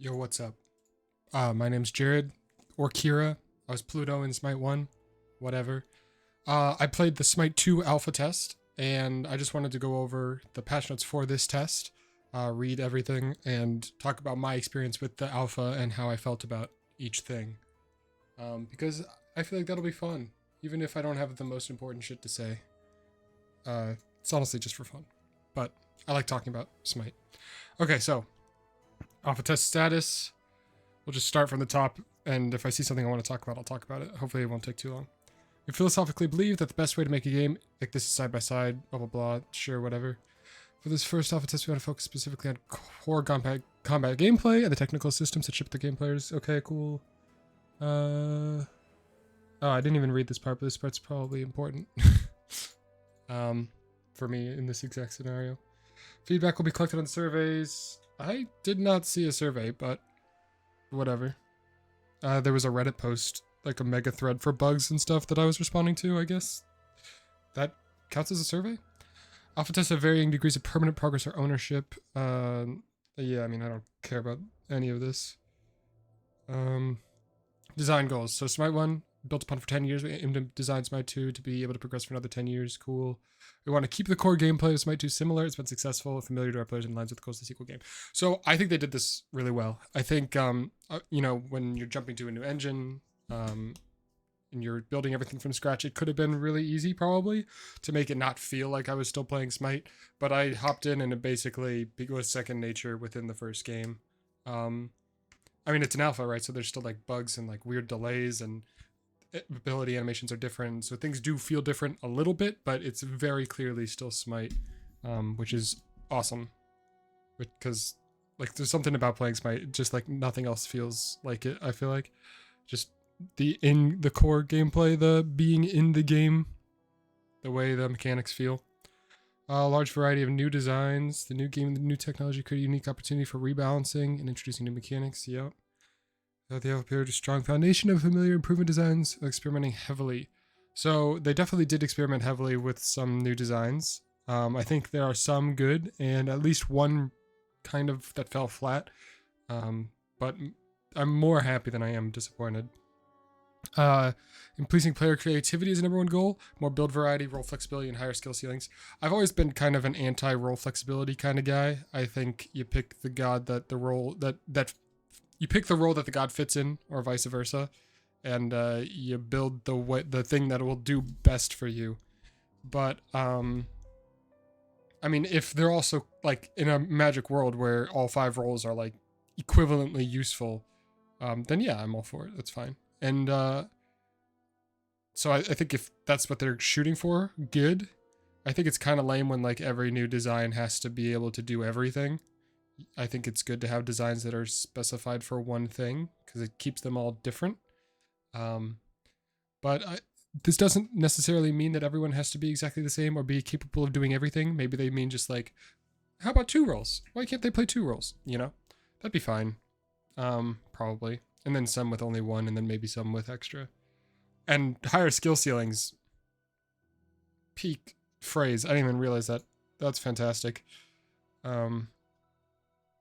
Yo, what's up? My name's Jared, or Kira. I was Pluto in Smite 1, whatever. I played the Smite 2 alpha test, and I just wanted to go over the patch notes for this test, read everything, and talk about my experience with the alpha and how I felt about each thing. Because I feel like that'll be fun, even if I don't have the most important shit to say. It's honestly just for fun, but I like talking about Smite. Okay, so alpha test status. We'll just start from the top, and if I see something I want to talk about, I'll talk about it. Hopefully it won't take too long. We philosophically believe that the best way to make a game like this is side by side, blah blah blah, sure, whatever. For this first alpha test, we want to focus specifically on core combat gameplay and the technical systems that ship the game players. Okay, cool. Oh, I didn't even read this part, but this part's probably important. For me in this exact scenario. Feedback will be collected on surveys. I did not see a survey, but whatever. There was a Reddit post, like a mega thread for bugs and stuff that I was responding to, I guess. That counts as a survey? Alpha tests have varying degrees of permanent progress or ownership. Yeah, I mean, I don't care about any of this. Design goals. So Smite 1, built upon for 10 years. We aim to design Smite 2 to be able to progress for another 10 years. Cool. We want to keep the core gameplay of Smite 2 similar. It's been successful, familiar to our players, and lines with the goals of the sequel game. So I think they did this really well. I think, when you're jumping to a new engine, and you're building everything from scratch, it could have been really easy, probably, to make it not feel like I was still playing Smite. But I hopped in, and it basically was second nature within the first game. I mean, it's an alpha, right? So there's still, like, bugs and, like, weird delays, and ability animations are different, so things do feel different a little bit, but it's very clearly still Smite, which is awesome, because like there's something about playing Smite, just like nothing else feels like it. I feel like just the core gameplay, the being in the game, the way the mechanics feel. A large variety of new designs. The new game, the new technology create a unique opportunity for rebalancing and introducing new mechanics. Yep. They have appeared a strong foundation of familiar improvement designs, experimenting heavily. So they definitely did experiment heavily with some new designs. I think there are some good, and at least one kind of that fell flat. But I'm more happy than I am disappointed. Increasing player creativity is the number one goal. More build variety, role flexibility, and higher skill ceilings. I've always been kind of an anti-role flexibility kind of guy. I think you pick the god that the role that you pick the role that the god fits in, or vice versa, and you build the thing that will do best for you. But I mean, if they're also like in a magic world where all 5 roles are like equivalently useful, then yeah, I'm all for it. That's fine. And so I think if that's what they're shooting for, good. I think it's kind of lame when like every new design has to be able to do everything. I think it's good to have designs that are specified for one thing because it keeps them all different. This doesn't necessarily mean that everyone has to be exactly the same or be capable of doing everything. Maybe they mean just like, how about 2 roles? Why can't they play 2 roles? You know, that'd be fine. Probably. And then some with only 1, and then maybe some with extra. And higher skill ceilings. Peak phrase. I didn't even realize that. That's fantastic.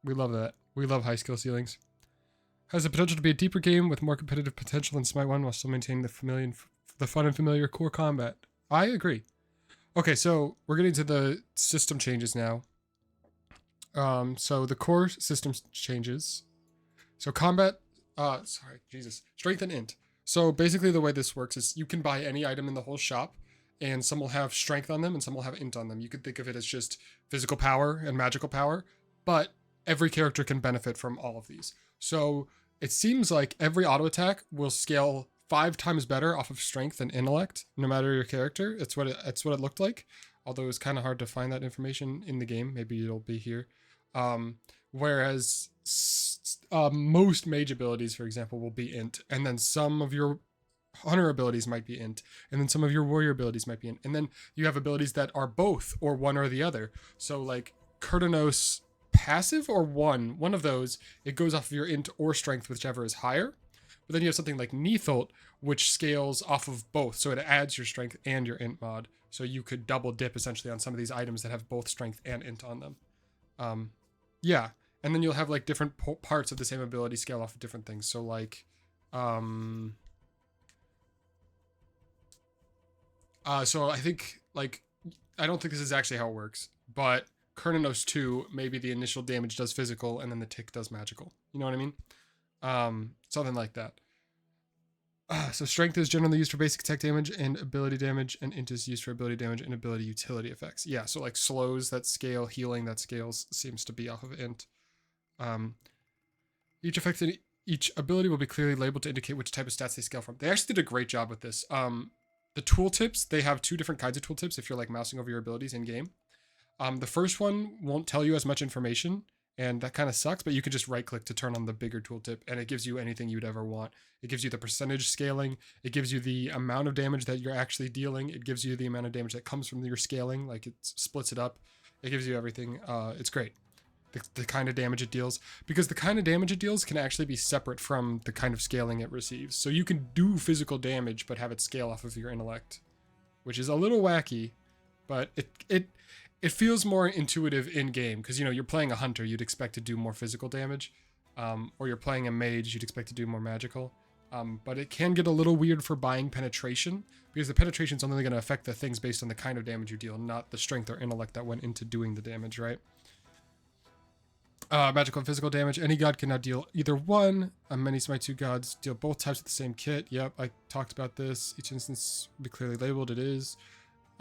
We love that. We love high skill ceilings. Has the potential to be a deeper game with more competitive potential than Smite 1 while still maintaining the fun and familiar core combat. I agree. Okay, so we're getting to the system changes now. So the core system changes. So combat, strength and int. So basically the way this works is you can buy any item in the whole shop, and some will have strength on them and some will have int on them. You could think of it as just physical power and magical power, but every character can benefit from all of these. So it seems like every auto attack will scale 5 times better off of strength and intellect, no matter your character. It's what it looked like. Although it's kind of hard to find that information in the game. Maybe it'll be here. Whereas most mage abilities, for example, will be int, and then some of your hunter abilities might be int, and then some of your warrior abilities might be int, and then you have abilities that are both or one or the other. So like Cernunnos passive or one of those, it goes off of your int or strength, whichever is higher. But then you have something like Neith, which scales off of both, so it adds your strength and your int mod. So you could double dip essentially on some of these items that have both strength and int on them. Yeah, And then you'll have like different parts of the same ability scale off of different things. So like, so I think like, I don't think this is actually how it works, but Cernunnos 2, maybe the initial damage does physical and then the tick does magical. You know what I mean? Something like that. So strength is generally used for basic attack damage and ability damage, and int is used for ability damage and ability utility effects. Yeah, so like slows that scale, healing that scales seems to be off of int. Each effect and each ability will be clearly labeled to indicate which type of stats they scale from. They actually did a great job with this. The tooltips, they have two different kinds of tooltips if you're like mousing over your abilities in game. The first one won't tell you as much information, and that kind of sucks, but you can just right click to turn on the bigger tooltip, and it gives you anything you'd ever want. It gives you the percentage scaling, it gives you the amount of damage that you're actually dealing, it gives you the amount of damage that comes from your scaling, like it splits it up, it gives you everything. It's great. The kind of damage it deals, because the kind of damage it deals can actually be separate from the kind of scaling it receives. So you can do physical damage, but have it scale off of your intellect, which is a little wacky, but it feels more intuitive in game, because you know you're playing a hunter, you'd expect to do more physical damage, or you're playing a mage, you'd expect to do more magical. But it can get a little weird for buying penetration, because the penetration is only going to affect the things based on the kind of damage you deal, not the strength or intellect that went into doing the damage, right? Magical and physical damage. Any god can now deal either one. Many Smite 2 gods deal both types with the same kit. Yep, I talked about this. Each instance will be clearly labeled. It is.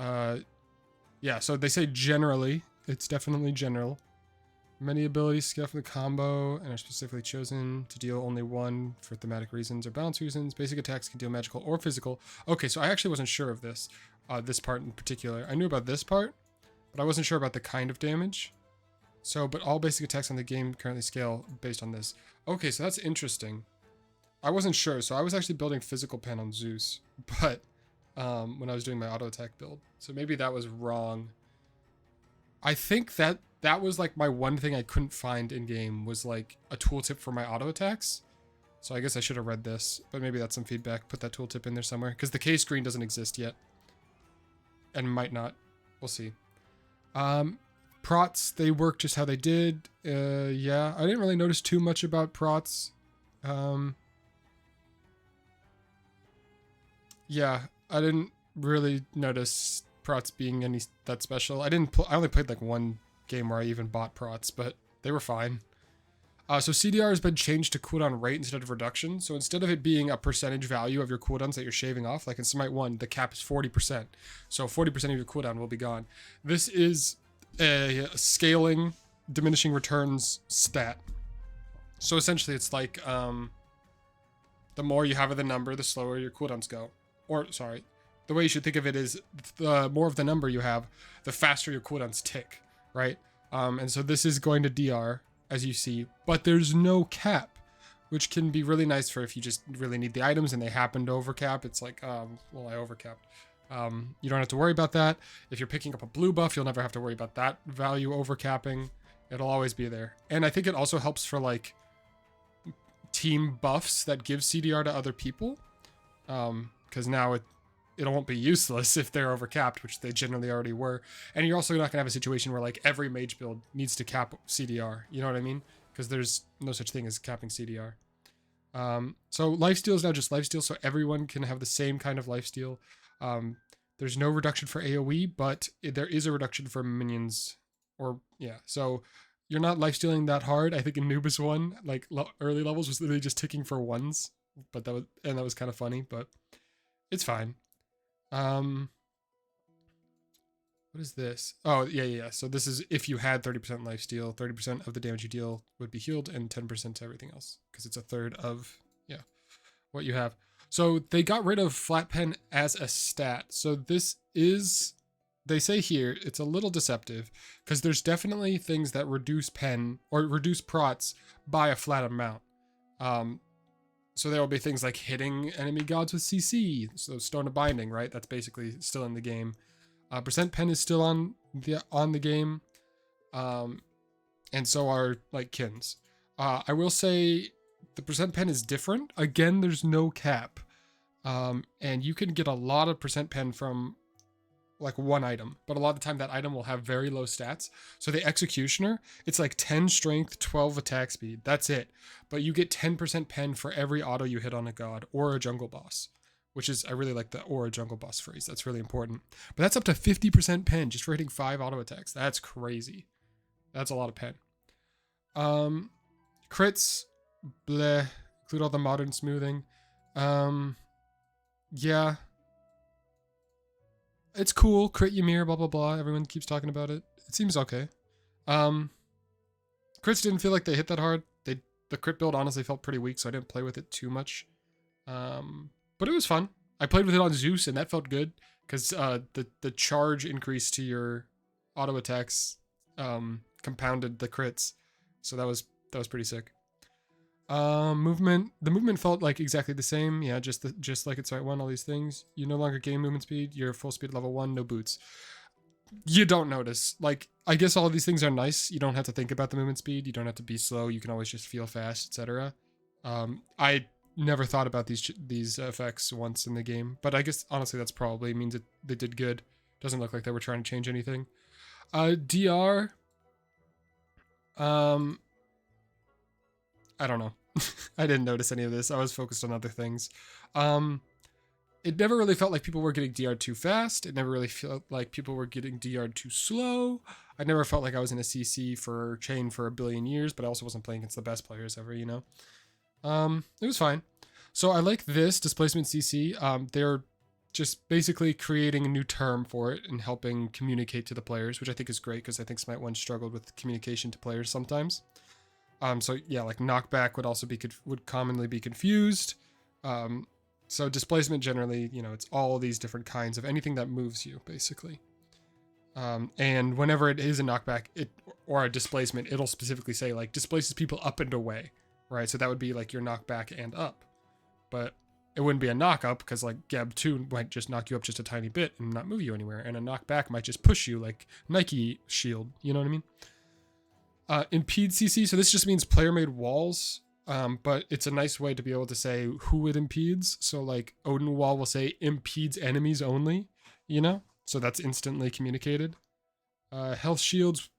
Yeah, so they say generally. It's definitely general. Many abilities scale from the combo and are specifically chosen to deal only one for thematic reasons or balance reasons. Basic attacks can deal magical or physical. Okay, so I actually wasn't sure of this. This part in particular. I knew about this part, but I wasn't sure about the kind of damage. So, but all basic attacks on the game currently scale based on this. Okay, so that's interesting. I wasn't sure, so I was actually building physical pen on Zeus, but when I was doing my auto attack build. So maybe that was wrong. I think that was like my one thing I couldn't find in game was like a tooltip for my auto attacks. So I guess I should have read this, but maybe that's some feedback. Put that tooltip in there somewhere, because the K screen doesn't exist yet. And might not. We'll see. Prots, they work just how they did. Yeah, I didn't really notice too much about prots. Yeah, I didn't really notice prots being any that special. I only played like one game where I even bought prots, but they were fine. So CDR has been changed to cooldown rate instead of reduction. So instead of it being a percentage value of your cooldowns that you're shaving off, like in Smite 1, the cap is 40%. So 40% of your cooldown will be gone. This is a scaling diminishing returns stat. So essentially it's like the more you have of the number, the slower your cooldowns go. Or sorry, the way you should think of it is the more of the number you have, the faster your cooldowns tick, right? And so this is going to DR, as you see, but there's no cap, which can be really nice for if you just really need the items and they happen to overcap. It's like, well, I overcapped. You don't have to worry about that. If you're picking up a blue buff, you'll never have to worry about that value overcapping. It'll always be there. And I think it also helps for like team buffs that give CDR to other people. Because now it won't be useless if they're overcapped, which they generally already were. And you're also not going to have a situation where like every mage build needs to cap CDR. You know what I mean? Because there's no such thing as capping CDR. So lifesteal is now just lifesteal, so everyone can have the same kind of lifesteal. There's no reduction for AoE, but there is a reduction for minions. Or, yeah, so you're not lifestealing that hard. I think Anubis 1, like early levels, was literally just ticking for ones. But that was kind of funny, but it's fine. What is this? Oh, yeah. So this is if you had 30% lifesteal, 30% of the damage you deal would be healed, and 10% to everything else, because it's a third of, yeah, what you have. So they got rid of flat pen as a stat. So this is, they say here, it's a little deceptive, because there's definitely things that reduce pen, or reduce prots by a flat amount. So there will be things like hitting enemy gods with CC, so Stone of Binding, right? That's basically still in the game. Percent pen is still on the game, and so are like kins. I will say the percent pen is different. Again, there's no cap, and you can get a lot of percent pen from like one item, but a lot of the time that item will have very low stats. So the Executioner, it's like 10 strength, 12 attack speed. That's it. But you get 10% pen for every auto you hit on a god or a jungle boss, which is, I really like the or a jungle boss phrase. That's really important. But that's up to 50% pen just for hitting 5 auto attacks. That's crazy. That's a lot of pen. Crits, bleh, include all the modern smoothing. Yeah. It's cool. Crit Ymir, blah, blah, blah. Everyone keeps talking about it. It seems okay. Crits didn't feel like they hit that hard. The crit build honestly felt pretty weak, so I didn't play with it too much. But it was fun. I played with it on Zeus, and that felt good, because the charge increase to your auto attacks compounded the crits. So that was pretty sick. The movement felt like exactly the same. Yeah, just like it's right one, all these things. You no longer gain movement speed. You're full speed level 1, no boots. You don't notice. Like, I guess all of these things are nice. You don't have to think about the movement speed. You don't have to be slow. You can always just feel fast, etc. I never thought about these effects once in the game, but I guess honestly that's probably means that they did good. Doesn't look like they were trying to change anything. DR. I don't know. I didn't notice any of this. I was focused on other things. It never really felt like people were getting DR'd too fast. It never really felt like people were getting DR'd too slow. I never felt like I was in a CC for chain for a billion years, but I also wasn't playing against the best players ever, you know? It was fine. So I like this displacement CC. They're just basically creating a new term for it and helping communicate to the players, which I think is great, because I think Smite 1 struggled with communication to players sometimes. So yeah, like knockback would commonly be confused. So displacement generally, you know, it's all these different kinds of anything that moves you, basically. And whenever it is a knockback, or a displacement, it'll specifically say like displaces people up and away, right? So that would be like your knockback and up, but it wouldn't be a knock up, because like Gab 2 might just knock you up just a tiny bit and not move you anywhere, and a knockback might just push you like Nike shield. You know what I mean? Impede CC, so this just means player-made walls, but it's a nice way to be able to say who it impedes. So like Odin wall will say impedes enemies only, you know? So that's instantly communicated. Health shields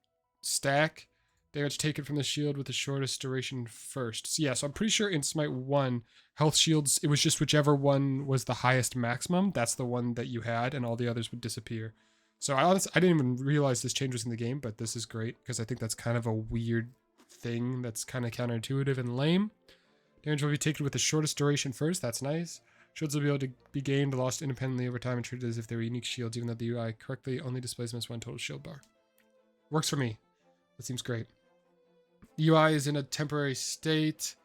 stack. Damage taken from the shield with the shortest duration first. So yeah, so I'm pretty sure in Smite 1, health shields, it was just whichever one was the highest maximum, that's the one that you had, and all the others would disappear. So I didn't even realize this change was in the game, but this is great, because I think that's kind of a weird thing that's kind of counterintuitive and lame. Damage will be taken with the shortest duration first, that's nice. Shields will be able to be gained, lost independently over time, and treated as if they were unique shields, even though the UI correctly only displays them as one total shield bar. Works for me. That seems great. The UI is in a temporary state.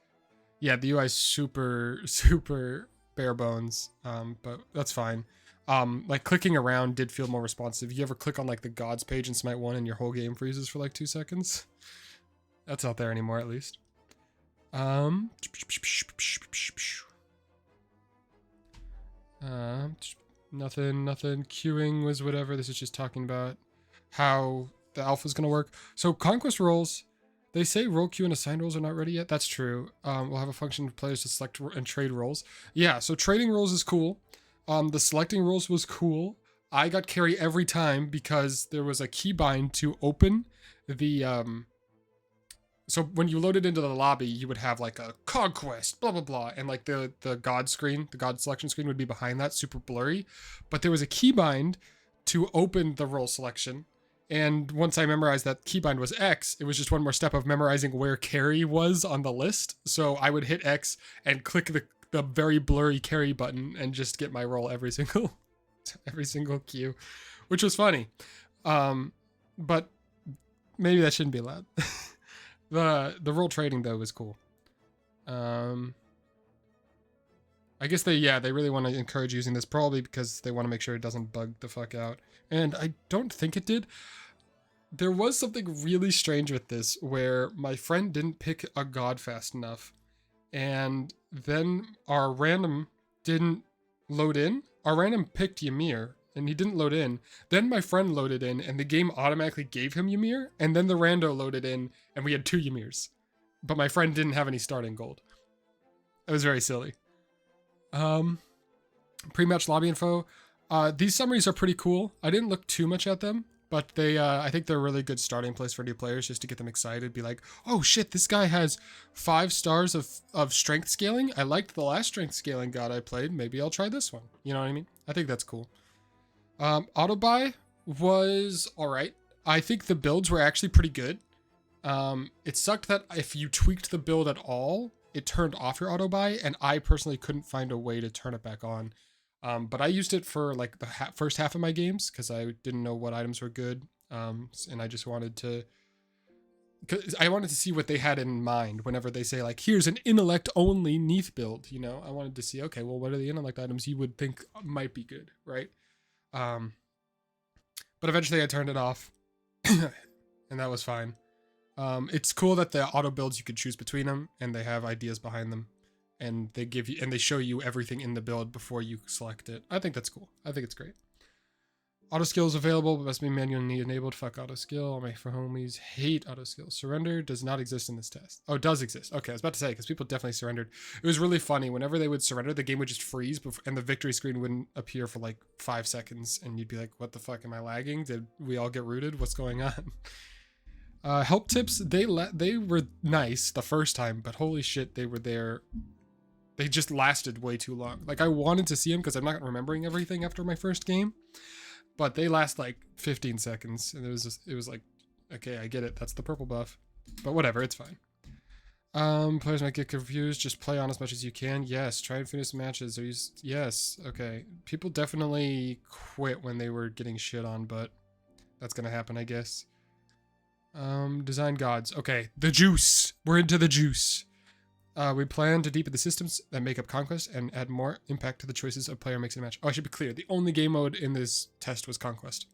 Yeah, the UI is super, super bare bones, but that's fine. Like clicking around did feel more responsive. You ever click on like the gods page in Smite 1 and your whole game freezes for like 2 seconds? That's not there anymore, at least. Nothing. Queuing was whatever. This is just talking about how the alpha is going to work. So Conquest roles, they say role queue and assigned roles are not ready yet. That's true. We'll have a function for players to select and trade roles. Yeah, so trading roles is cool. The selecting roles was cool. I got carry every time because there was a keybind to open the so when you loaded into the lobby, you would have like a conquest, blah blah blah, and like the god screen, the god selection screen would be behind that, super blurry. But there was a keybind to open the role selection. And once I memorized that keybind was X, it was just one more step of memorizing where carry was on the list. So I would hit X and click the very blurry carry button and just get my roll every single queue, which was funny. But maybe that shouldn't be allowed. The role trading though was cool. I guess they really want to encourage using this, probably because they want to make sure it doesn't bug the fuck out. And I don't think it did. There was something really strange with this where my friend didn't pick a god fast enough. And then our random didn't load in. Our random picked Ymir and he didn't load in. Then my friend loaded in and the game automatically gave him Ymir. And then the rando loaded in and we had 2 Ymirs. But my friend didn't have any starting gold. It was very silly. Pre-match lobby info. These summaries are pretty cool. I didn't look too much at them, but they I think they're a really good starting place for new players just to get them excited. Be like, oh shit, this guy has 5 stars of strength scaling. I liked the last strength scaling god I played. Maybe I'll try this one. You know what I mean? I think that's cool. Auto buy was all right. I think the builds were actually pretty good. It sucked that if you tweaked the build at all, it turned off your auto buy, and I personally couldn't find a way to turn it back on. But I used it for like the first half of my games because I didn't know what items were good, and I just wanted to, cause I wanted to see what they had in mind whenever they say like, here's an intellect only Neith build. You know, I wanted to see, okay, well, what are the intellect items you would think might be good, right? But eventually I turned it off, and that was fine. It's cool that the auto builds you could choose between them, and they have ideas behind them, and they give you and they show you everything in the build before you select it. I think that's cool. I think it's great. Auto skill is available, but must be manually enabled. Fuck auto skill. All my homies hate auto skill. Surrender does not exist in this test. Oh, it does exist. Okay, I was about to say, because people definitely surrendered. It was really funny. Whenever they would surrender, the game would just freeze, and the victory screen wouldn't appear for like 5 seconds, and you'd be like, what the fuck, am I lagging? Did we all get rooted? What's going on? Help tips, they were nice the first time, but holy shit, they were there. They just lasted way too long. Like, I wanted to see them because I'm not remembering everything after my first game, but they last like 15 seconds, and it was like, okay, I get it. That's the purple buff, but whatever, it's fine. Players might get confused. Just play on as much as you can. Yes, try and finish matches. Yes, okay. People definitely quit when they were getting shit on, but that's gonna happen, I guess. Design gods. Okay, the juice. We're into the juice. We plan to deepen the systems that make up Conquest and add more impact to the choices a player makes in a match. Oh, I should be clear. The only game mode in this test was Conquest.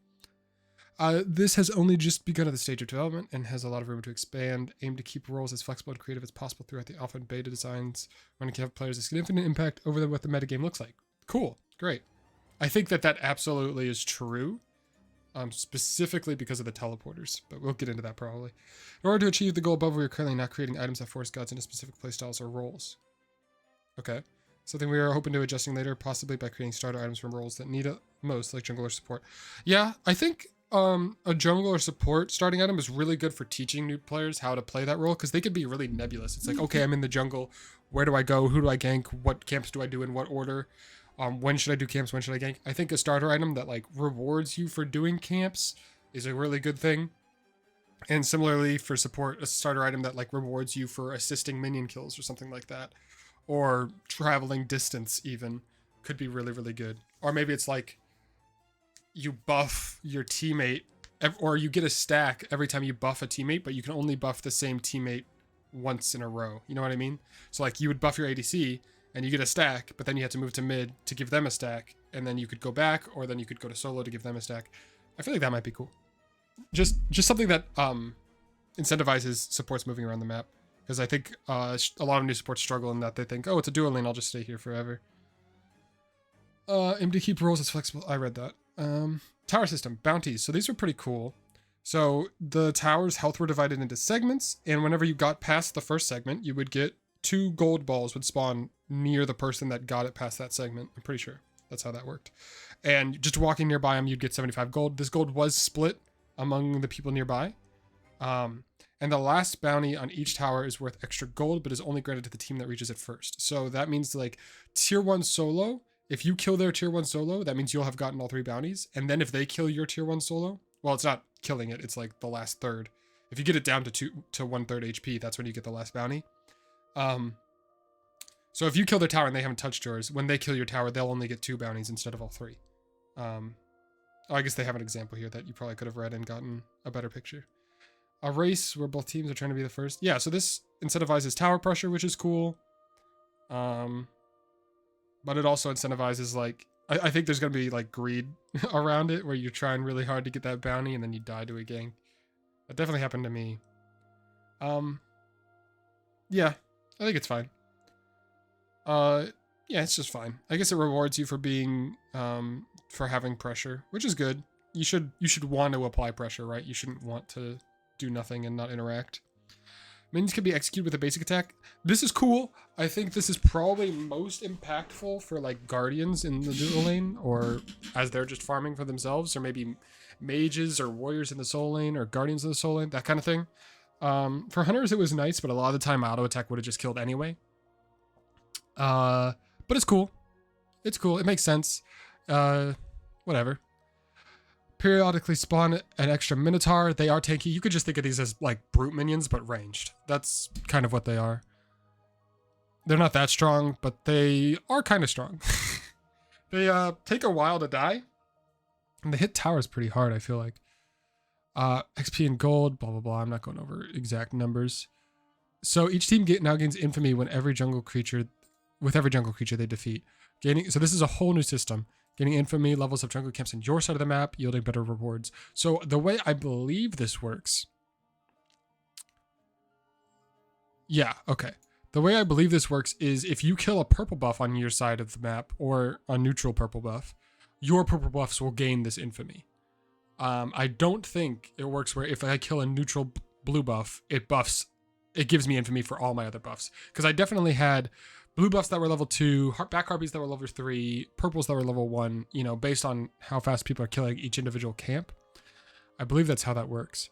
This has only just begun at the stage of development and has a lot of room to expand. Aim to keep roles as flexible and creative as possible throughout the alpha and beta designs. Want to give players a significant impact over what the metagame looks like. Cool. Great. I think that absolutely is true. Specifically because of the teleporters, but we'll get into that probably. In order to achieve the goal above, we are currently not creating items that force gods into specific playstyles or roles. Okay. Something we are hoping to adjusting later, possibly by creating starter items from roles that need it most, like jungle or support. Yeah, I think a jungle or support starting item is really good for teaching new players how to play that role, because they could be really nebulous. It's like, okay, I'm in the jungle. Where do I go? Who do I gank? What camps do I do in what order? When should I do camps? When should I gank? I think a starter item that like rewards you for doing camps is a really good thing. And similarly for support, a starter item that like rewards you for assisting minion kills or something like that. Or traveling distance even could be really, really good. Or maybe it's like you buff your teammate, or you get a stack every time you buff a teammate, but you can only buff the same teammate once in a row. You know what I mean? So like you would buff your ADC, and you get a stack, but then you have to move to mid to give them a stack, and then you could go back, or then you could go to solo to give them a stack. I feel like that might be cool. Just something that incentivizes supports moving around the map, because I think a lot of new supports struggle in that they think, oh, it's a dual lane, I'll just stay here forever. Aim to keep roles as flexible. I read that. Tower system, bounties. So these are pretty cool. So the tower's health were divided into segments, and whenever you got past the first segment, you would get 2 gold balls would spawn near the person that got it past that segment. I'm pretty sure that's how that worked. And just walking nearby them, you'd get 75 gold. This gold was split among the people nearby. And the last bounty on each tower is worth extra gold, but is only granted to the team that reaches it first. So that means like tier 1 solo, if you kill their tier 1 solo, that means you'll have gotten all 3 bounties. And then if they kill your tier 1 solo, well, it's not killing it, it's like the last third. If you get it down to 1/3 HP, that's when you get the last bounty. So if you kill their tower and they haven't touched yours, when they kill your tower, they'll only get 2 bounties instead of all 3. I guess they have an example here that you probably could have read and gotten a better picture. A race where both teams are trying to be the first. Yeah, so this incentivizes tower pressure, which is cool. But it also incentivizes, like, I think there's going to be, like, greed around it, where you're trying really hard to get that bounty and then you die to a gank. That definitely happened to me. Yeah, I think it's fine. Yeah, it's just fine. I guess it rewards you for being, for having pressure, which is good. You should want to apply pressure, right? You shouldn't want to do nothing and not interact. Minions can be executed with a basic attack. This is cool. I think this is probably most impactful for like guardians in the dual lane, or as they're just farming for themselves, or maybe mages or warriors in the soul lane, or guardians in the soul lane, that kind of thing. For hunters, it was nice, but a lot of the time auto attack would have just killed anyway. But it's cool. It's cool. It makes sense. Whatever. Periodically spawn an extra Minotaur. They are tanky. You could just think of these as like brute minions, but ranged. That's kind of what they are. They're not that strong, but they are kind of strong. They take a while to die. And they hit towers pretty hard, I feel like. XP and gold, blah, blah, blah. I'm not going over exact numbers. So each team now gains infamy with every jungle creature they defeat. So this is a whole new system. Gaining infamy levels of jungle camps on your side of the map, yielding better rewards. So the way I believe this works... Yeah, okay. The way I believe this works is if you kill a purple buff on your side of the map, or a neutral purple buff, your purple buffs will gain this infamy. I don't think it works where if I kill a neutral blue buff, it gives me infamy for all my other buffs. Because I definitely had blue buffs that were level 2, back harpies that were level 3, purples that were level 1, you know, based on how fast people are killing each individual camp. I believe that's how that works.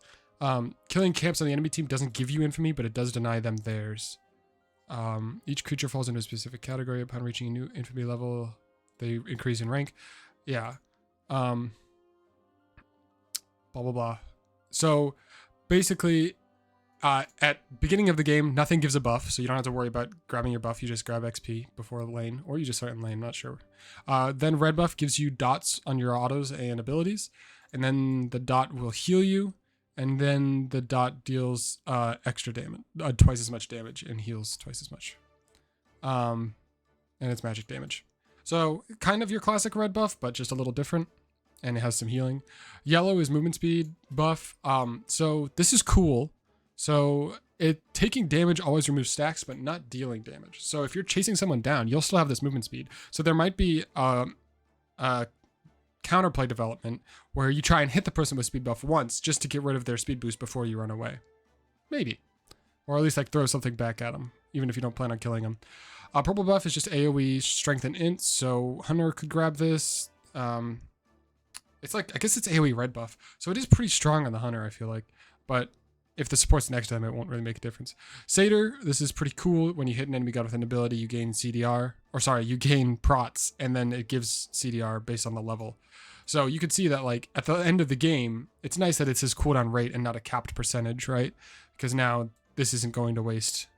Killing camps on the enemy team doesn't give you infamy, but it does deny them theirs. Each creature falls into a specific category. Upon reaching a new infamy level, they increase in rank. Yeah. Blah, blah, blah. So basically, at beginning of the game, nothing gives a buff, so you don't have to worry about grabbing your buff. You just grab XP before the lane, or you just start in lane, not sure. Then red buff gives you dots on your autos and abilities, and then the dot will heal you, and then the dot deals extra damage, twice as much damage, and heals twice as much. And it's magic damage. So kind of your classic red buff, but just a little different, and it has some healing. Yellow is movement speed buff. So this is cool. So taking damage always removes stacks, but not dealing damage. So if you're chasing someone down, you'll still have this movement speed. So there might be a counterplay development where you try and hit the person with speed buff once just to get rid of their speed boost before you run away. Maybe. Or at least like throw something back at them, even if you don't plan on killing them. Purple buff is just AoE strength and int, so Hunter could grab this. It's like, I guess it's AoE red buff. So it is pretty strong on the Hunter, I feel like. But if the support's next to them, it won't really make a difference. Satyr, this is pretty cool. When you hit an enemy god with an ability, you gain CDR. Or sorry, you gain prots, and then it gives CDR based on the level. So you could see that like at the end of the game, it's nice that it's his cooldown rate and not a capped percentage, right? Because now this isn't going to waste.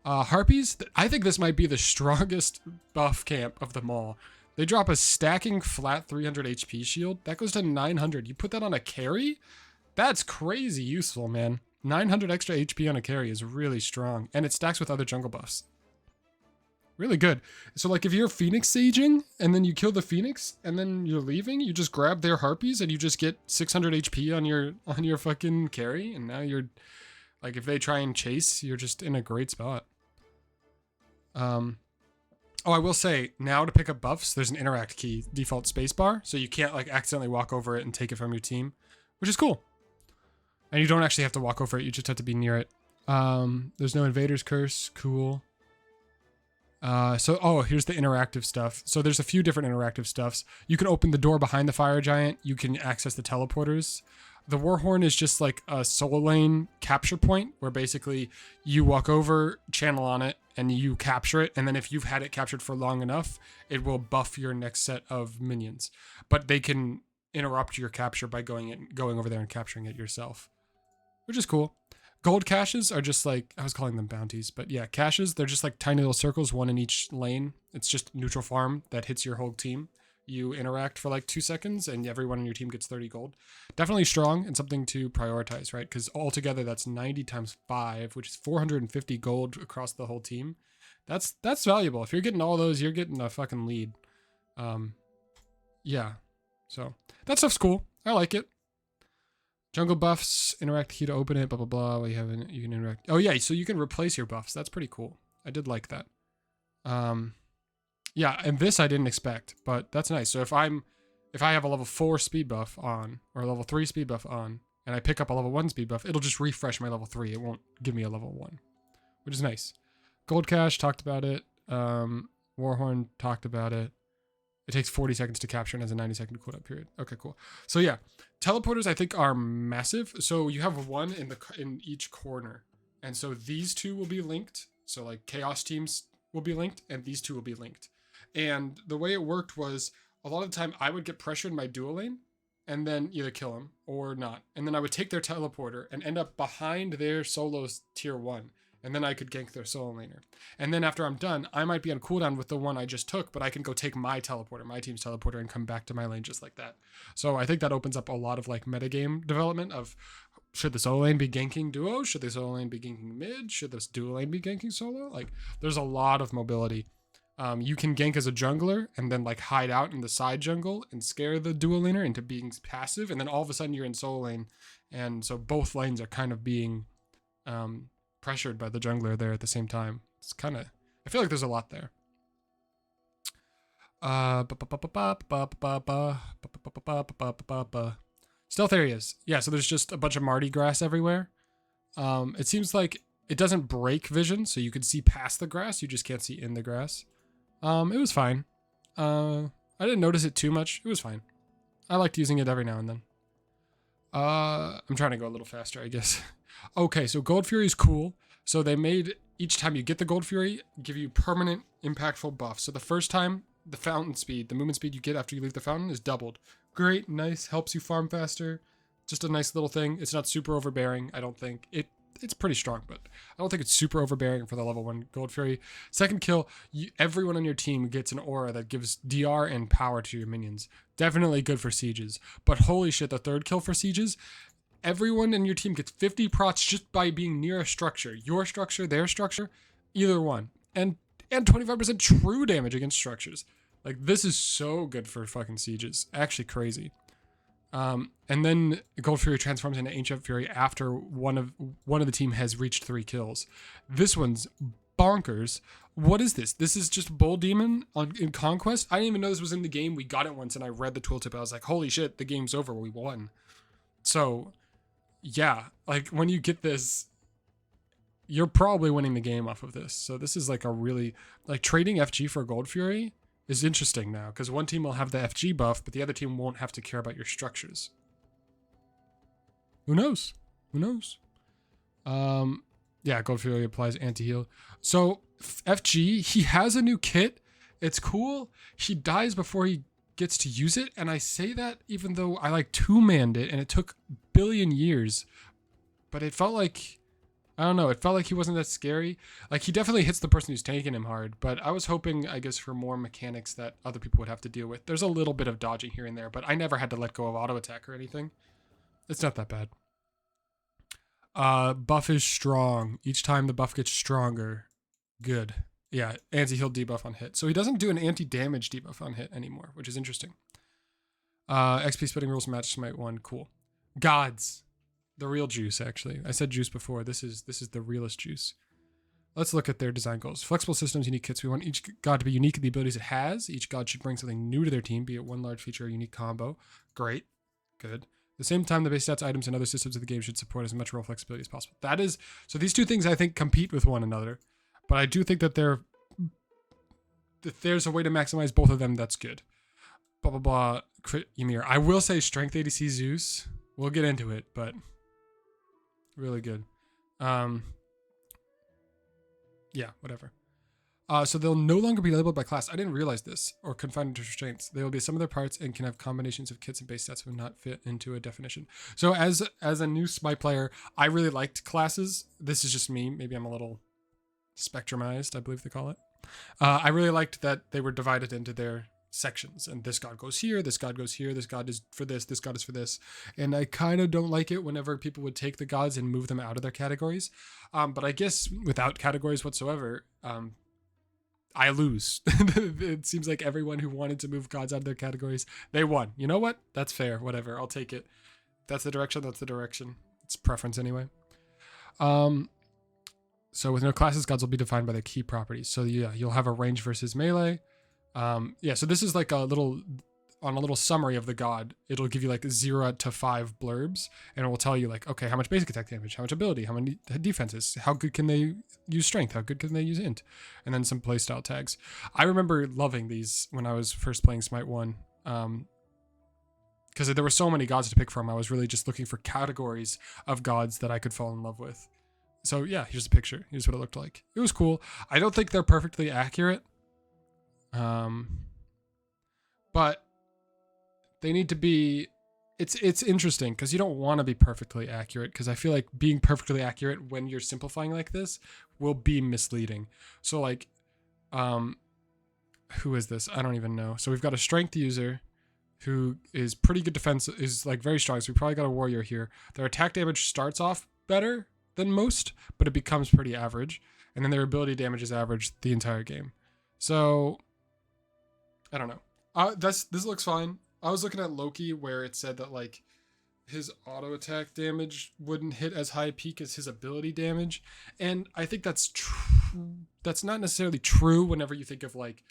Harpies, I think this might be the strongest buff camp of them all. They drop a stacking flat 300 HP shield. That goes to 900. You put that on a carry? That's crazy useful, man. 900 extra HP on a carry is really strong. And it stacks with other jungle buffs. Really good. So like if you're Phoenix Saging and then you kill the Phoenix and then you're leaving, you just grab their harpies and you just get 600 HP on your fucking carry. And now you're like, if they try and chase, you're just in a great spot. Oh, I will say, now to pick up buffs, there's an interact key, default spacebar, so you can't like accidentally walk over it and take it from your team, which is cool. And you don't actually have to walk over it, you just have to be near it. There's no Invader's Curse, cool. Here's the interactive stuff. So there's a few different interactive stuffs. You can open the door behind the fire giant, you can access the teleporters. The Warhorn is just like a soul lane capture point where basically you walk over, channel on it, and you capture it. And then if you've had it captured for long enough, it will buff your next set of minions. But they can interrupt your capture by going over there and capturing it yourself, which is cool. Gold caches are just like, I was calling them bounties, but yeah, caches, they're just like tiny little circles, one in each lane. It's just neutral farm that hits your whole team. You interact for like 2 seconds and everyone on your team gets 30 gold. Definitely strong and something to prioritize, right? Because altogether that's 90 times 5, which is 450 gold across the whole team. That's valuable. If you're getting all those, you're getting a fucking lead. Yeah. So that stuff's cool. I like it. Jungle buffs, interact key to open it, blah, blah, blah. You can interact. Oh yeah, so you can replace your buffs. That's pretty cool. I did like that. Yeah, and this I didn't expect, but that's nice. So if I have a level 4 speed buff on, or a level 3 speed buff on, and I pick up a level 1 speed buff, it'll just refresh my level 3. It won't give me a level 1, which is nice. Gold Cache, talked about it. Warhorn, talked about it. It takes 40 seconds to capture and has a 90-second cooldown period. Okay, cool. So yeah, teleporters I think are massive. So you have one in each corner. And so these two will be linked. So like chaos teams will be linked and these two will be linked. And the way it worked was a lot of the time I would get pressured in my dual lane and then either kill him or not. And then I would take their teleporter and end up behind their solo's tier 1. And then I could gank their solo laner. And then after I'm done, I might be on cooldown with the one I just took, but I can go take my teleporter, my team's teleporter, and come back to my lane just like that. So I think that opens up a lot of like metagame development of, should the solo lane be ganking duo? Should the solo lane be ganking mid? Should this duo lane be ganking solo? Like, there's a lot of mobility. You can gank as a jungler and then like hide out in the side jungle and scare the duo laner into being passive. And then all of a sudden you're in solo lane. And so both lanes are kind of being pressured by the jungler there at the same time. It's kind of, I feel like there's a lot there. Stealth areas. Yeah, so there's just a bunch of Mardi Gras everywhere. It seems like it doesn't break vision, so you can see past the grass. You just can't see in the grass. It was fine. I didn't notice it too much. It was fine. I liked using it every now and then. I'm trying to go a little faster, I guess. Okay, so Gold Fury is cool. So they made each time you get the Gold Fury, give you permanent impactful buff. So the first time, the fountain speed, the movement speed you get after you leave the fountain is doubled. Great, nice, helps you farm faster. Just a nice little thing. It's not super overbearing, I don't think. It's pretty strong, but I don't think it's super overbearing for the level 1 Gold Fury. Second kill, everyone on your team gets an aura that gives DR and power to your minions. Definitely good for sieges. But holy shit, the third kill for sieges, everyone in your team gets 50 procs just by being near a structure. Your structure, their structure, either one. And 25% true damage against structures. Like, this is so good for fucking sieges. Actually crazy. And then Gold Fury transforms into Ancient Fury after one of the team has reached 3 kills. This one's bonkers. What is this? This is just Bull Demon in Conquest? I didn't even know this was in the game. We got it once and I read the tooltip. I was like, holy shit, the game's over. We won. So, yeah, like when you get this, you're probably winning the game off of this. So this is like a really, like trading FG for Gold Fury is interesting now, because one team will have the FG buff, but the other team won't have to care about your structures. Who knows? Who knows? Yeah, Gold Fury applies anti-heal. So FG, he has a new kit. It's cool. He dies before he gets to use it, and I say that even though I like 2-manned it, and it took billion years, but it felt like, I don't know, it felt like he wasn't that scary. Like, he definitely hits the person who's taking him hard, but I was hoping, I guess, for more mechanics that other people would have to deal with. There's a little bit of dodging here and there, but I never had to let go of auto attack or anything. It's not that bad. Buff is strong. Each time the buff gets stronger. Good. Yeah, anti-heal debuff on hit. So he doesn't do an anti-damage debuff on hit anymore, which is interesting. XP splitting rules match Smite 1. Cool. Gods. The real juice, actually. I said juice before. This is the realest juice. Let's look at their design goals. Flexible systems, unique kits. We want each god to be unique in the abilities it has. Each god should bring something new to their team, be it one large feature or unique combo. Great. Good. At the same time, the base stats, items, and other systems of the game should support as much role flexibility as possible. That is, so these two things I think compete with one another, but I do think that there's a way to maximize both of them that's good. Blah, blah, blah. Crit Ymir. I will say strength ADC Zeus. We'll get into it, but really good. Yeah, whatever. So they'll no longer be labeled by class. I didn't realize this, or confined to restraints. They will be some of their parts and can have combinations of kits and base stats that will not fit into a definition. So as a new Smite player, I really liked classes. This is just me. Maybe I'm a little spectrumized, I believe they call it. I really liked that they were divided into their sections, and this god goes here, this god goes here, this god is for this god is for this. And I kind of don't like it whenever people would take the gods and move them out of their categories. But I guess without categories whatsoever, I lose. It seems like everyone who wanted to move gods out of their categories, they won. You know what? That's fair. Whatever. I'll take it. That's the direction. That's the direction. It's preference anyway. So with no classes, gods will be defined by their key properties. So yeah, you'll have a range versus melee. Yeah, so this is like a little on a little summary of the god, it'll give you like 0 to 5 blurbs, and it will tell you like, okay, how much basic attack damage, how much ability, how many defenses, how good can they use strength, how good can they use int, and then some playstyle tags. I remember loving these when I was first playing Smite 1. Because there were so many gods to pick from, I was really just looking for categories of gods that I could fall in love with. So yeah, here's a picture. Here's what it looked like. It was cool. I don't think they're perfectly accurate. But they need to be, it's interesting because you don't want to be perfectly accurate, because I feel like being perfectly accurate when you're simplifying like this will be misleading. So like, who is this? I don't even know. So we've got a strength user who is pretty good defense, is like very strong. So we probably got a warrior here. Their attack damage starts off better than most, but it becomes pretty average. And then their ability damage is average the entire game. So I don't know. This looks fine. I was looking at Loki where it said that like his auto attack damage wouldn't hit as high a peak as his ability damage. And I think that's true. That's not necessarily true whenever you think of like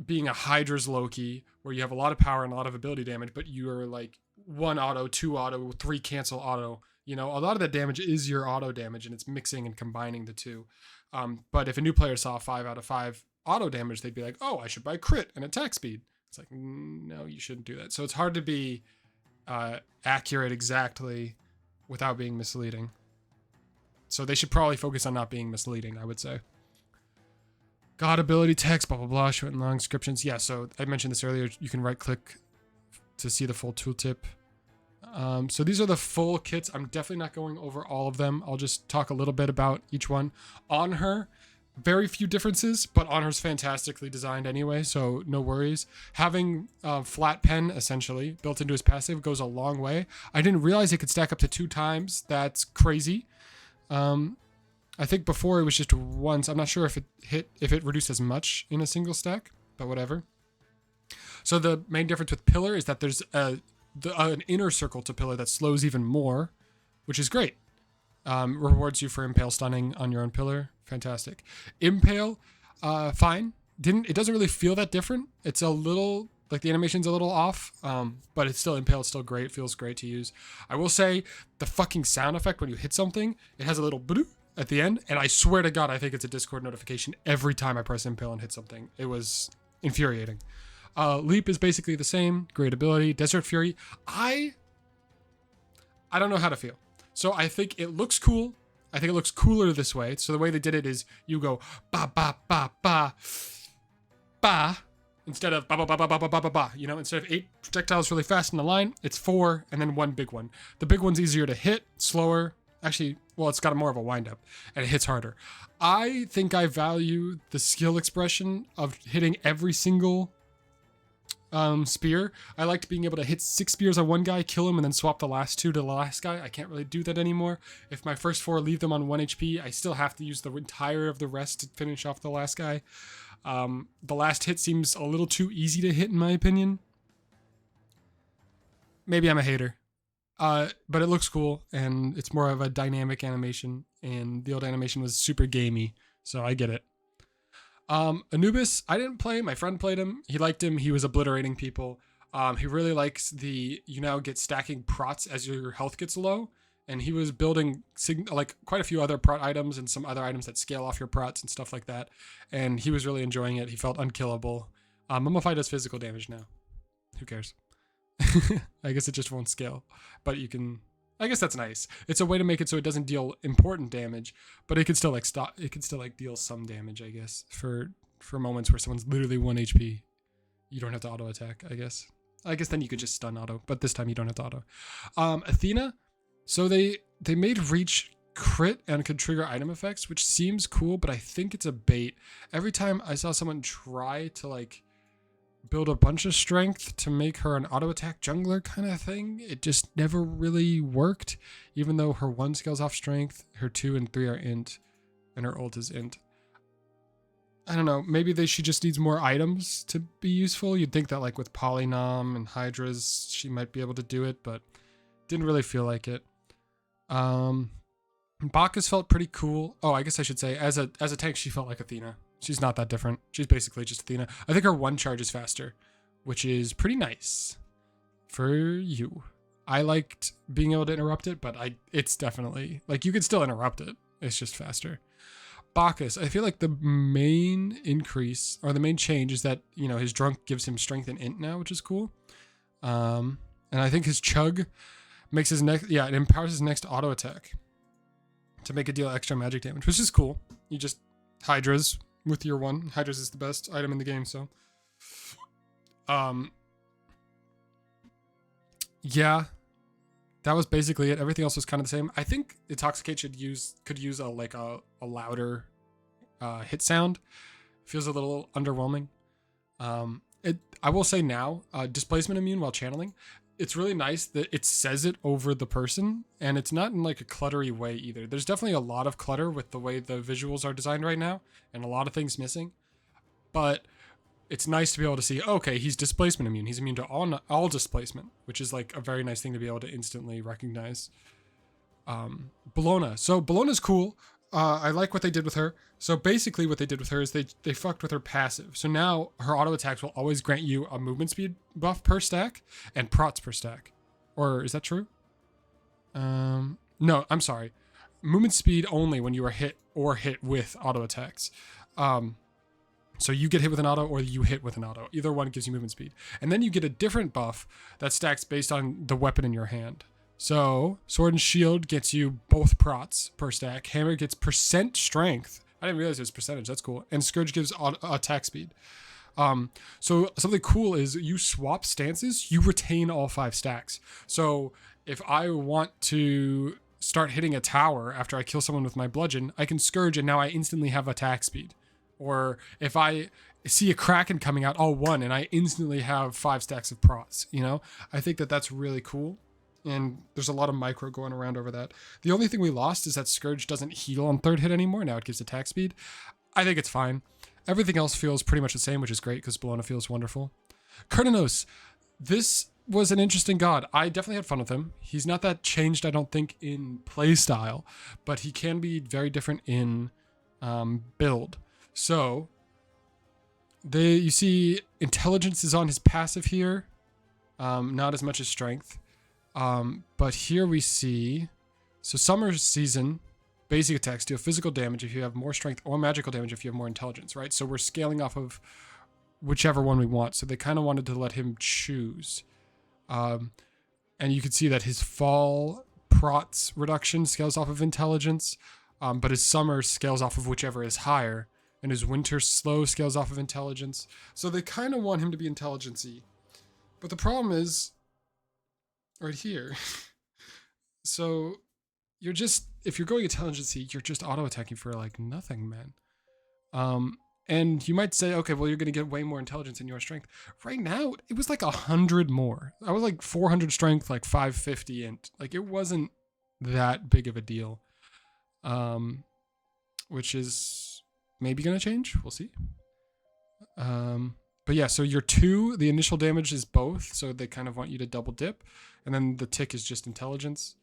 being a Hydra's Loki, where you have a lot of power and a lot of ability damage, but you're like 1 auto, 2 auto, 3 cancel auto. You know, a lot of that damage is your auto damage, and it's mixing and combining the two. But if a new player saw 5 out of 5 auto damage, they'd be like, oh, I should buy crit and attack speed. It's like, no, you shouldn't do that. So it's hard to be accurate exactly without being misleading. So they should probably focus on not being misleading, I would say. God ability text, blah, blah, blah, short and long descriptions. Yeah, so I mentioned this earlier. You can right click to see the full tooltip. So these are the full kits. I'm definitely not going over all of them. I'll just talk a little bit about each one. Anhur, very few differences, but Anhur's fantastically designed anyway, so no worries. Having flat pen, essentially, built into his passive goes a long way. I didn't realize it could stack up to 2 times. That's crazy. I think before it was just once. I'm not sure if it reduced as much in a single stack, but whatever. So the main difference with Pillar is that there's an inner circle to Pillar that slows even more, which is great. Rewards you for Impale stunning on your own Pillar. Fantastic. Impale, fine. It doesn't really feel that different. It's a little, like the animation's a little off, but it's still Impale. It's still great. It feels great to use. I will say the fucking sound effect when you hit something, it has a little bloop at the end, and I swear to God, I think it's a Discord notification every time I press Impale and hit something. It was infuriating. Leap is basically the same. Great ability. Desert Fury. I don't know how to feel. So I think it looks cool. I think it looks cooler this way. So the way they did it is you go ba ba ba ba ba instead of ba ba ba ba ba ba ba ba ba. You know, instead of 8 projectiles really fast in a line, it's 4 and then 1 big one. The big one's easier to hit, slower. Actually, well, it's got more of a wind-up, and it hits harder. I think I value the skill expression of hitting every single spear. I liked being able to hit 6 spears on one guy, kill him, and then swap the last 2 to the last guy. I can't really do that anymore. If my first 4 leave them on 1 HP, I still have to use the entire of the rest to finish off the last guy. The last hit seems a little too easy to hit, in my opinion. Maybe I'm a hater. But it looks cool, and it's more of a dynamic animation, and the old animation was super gamey, so I get it. Anubis, I didn't play. My friend played him. He liked him. He was obliterating people. He really likes you now get stacking prots as your health gets low, and he was building like quite a few other prot items and some other items that scale off your prots and stuff like that, and he was really enjoying it. He felt unkillable. Mummify does physical damage now. Who cares? I guess it just won't scale, but you can. I guess that's nice. It's a way to make it so it doesn't deal important damage, but it can still like stop. It can still like deal some damage, I guess, for moments where someone's literally 1 HP. You don't have to auto attack. I guess then you could just stun auto, but this time you don't have to auto. Athena. So they made reach crit and could trigger item effects, which seems cool, but I think it's a bait. Every time I saw someone try to like build a bunch of strength to make her an auto attack jungler kind of thing, it just never really worked, even though her 1 scales off strength, her 2 and 3 are int, and her ult is int. I don't know, maybe she just needs more items to be useful. You'd think that like with Polynom and Hydras she might be able to do it, but didn't really feel like it. Bacchus felt pretty cool. Oh, I guess I should say as a tank she felt like Athena. She's not that different. She's basically just Athena. I think her 1 charge is faster, which is pretty nice for you. I liked being able to interrupt it, but it's definitely, like, you could still interrupt it. It's just faster. Bacchus, I feel like the main increase, or the main change, is that, you know, his drunk gives him strength and int now, which is cool. And I think his chug makes his next, it empowers his next auto attack to make it deal extra magic damage, which is cool. You just Hydras with your one. Hydras is the best item in the game, so. Yeah. That was basically it. Everything else was kind of the same. I think Intoxicate could use a louder hit sound. Feels a little underwhelming. I will say now, displacement immune while channeling. It's really nice that it says it over the person, and it's not in like a cluttery way either. There's definitely a lot of clutter with the way the visuals are designed right now, and a lot of things missing. But it's nice to be able to see, okay, he's displacement immune. He's immune to all displacement, which is like a very nice thing to be able to instantly recognize. Bellona. So Bellona's cool. I like what they did with her. So basically what they did with her is they fucked with her passive. So now her auto attacks will always grant you a movement speed buff per stack and prots per stack. Or is that true? No, I'm sorry. Movement speed only when you are hit or hit with auto attacks. So you get hit with an auto or you hit with an auto. Either one gives you movement speed. And then you get a different buff that stacks based on the weapon in your hand. So Sword and Shield gets you both prots per stack. Hammer gets % strength. I didn't realize it was percentage. That's cool. And Scourge gives attack speed. So something cool is you swap stances, you retain all 5 stacks. So if I want to start hitting a tower after I kill someone with my bludgeon, I can Scourge and now I instantly have attack speed. Or if I see a Kraken coming out, I'll 1 and I instantly have 5 stacks of prots, you know? I think that that's really cool. And there's a lot of micro going around over that. The only thing we lost is that Scourge doesn't heal on 3rd hit anymore. Now it gives attack speed. I think it's fine. Everything else feels pretty much the same, which is great because Bellona feels wonderful. Cernunnos. This was an interesting god. I definitely had fun with him. He's not that changed, I don't think, in play style, but he can be very different in build. So you see intelligence is on his passive here. Not as much as strength. But here we see, so summer season, basic attacks deal physical damage if you have more strength or magical damage if you have more intelligence, right? So we're scaling off of whichever one we want. So they kind of wanted to let him choose. And you can see that his fall prots reduction scales off of intelligence, but his summer scales off of whichever is higher, and his winter slow scales off of intelligence. So they kind of want him to be intelligence-y. But the problem is right here. So you're just, if you're going intelligence-y, you're just auto-attacking for like nothing, man. And you might say, okay, well, you're going to get way more intelligence in your strength. Right now, it was like 100 more. I was like 400 strength, like 550 int. Like, it wasn't that big of a deal. Which is maybe going to change. We'll see. But yeah, so your 2, the initial damage is both. So they kind of want you to double dip. And then the tick is just intelligence.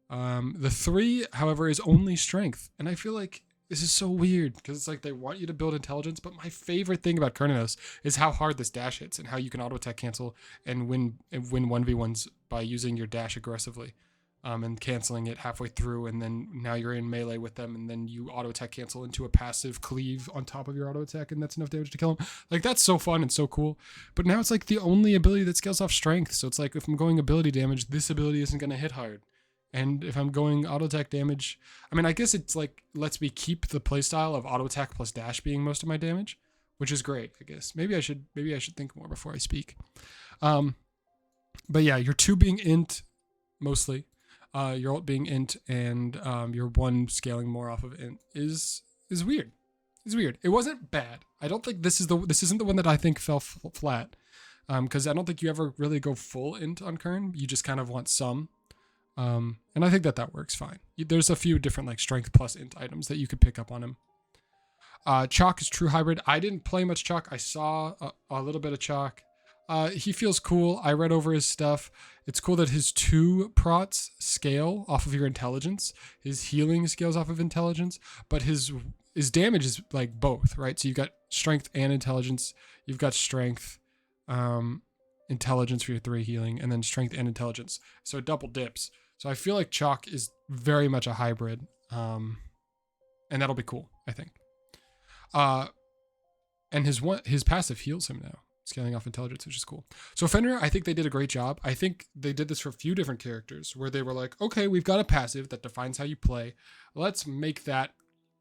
The 3, however, is only strength. And I feel like this is so weird because it's like they want you to build intelligence. But my favorite thing about Cernunnos is how hard this dash hits and how you can auto attack cancel and win 1v1s by using your dash aggressively. And canceling it halfway through, and then now you're in melee with them, and then you auto attack cancel into a passive cleave on top of your auto attack, and that's enough damage to kill him. Like, that's so fun and so cool. But now it's like the only ability that scales off strength. So it's like if I'm going ability damage, this ability isn't going to hit hard. And if I'm going auto attack damage, I mean, I guess it's like lets me keep the playstyle of auto attack plus dash being most of my damage, which is great, I guess. Maybe I should think more before I speak. But yeah, your 2 being int mostly. Your ult being int and your 1 scaling more off of int is weird. It's weird. It wasn't bad. I don't think this isn't the one that I think fell flat. Because I don't think you ever really go full int on Kern. You just kind of want some. And I think that works fine. There's a few different like strength plus int items that you could pick up on him. Chaac is true hybrid. I didn't play much Chaac. I saw a little bit of Chaac. He feels cool. I read over his stuff. It's cool that his 2 prots scale off of your intelligence. His healing scales off of intelligence, but his damage is like both, right? So you've got strength and intelligence. You've got strength. intelligence for your 3 healing, and then strength and intelligence. So it double dips. So I feel like Chaac is very much a hybrid. And that'll be cool, I think. And his passive heals him now, scaling off intelligence, which is cool. So Fenrir, I think they did a great job. I think they did this for a few different characters where they were like, okay, we've got a passive that defines how you play. Let's make that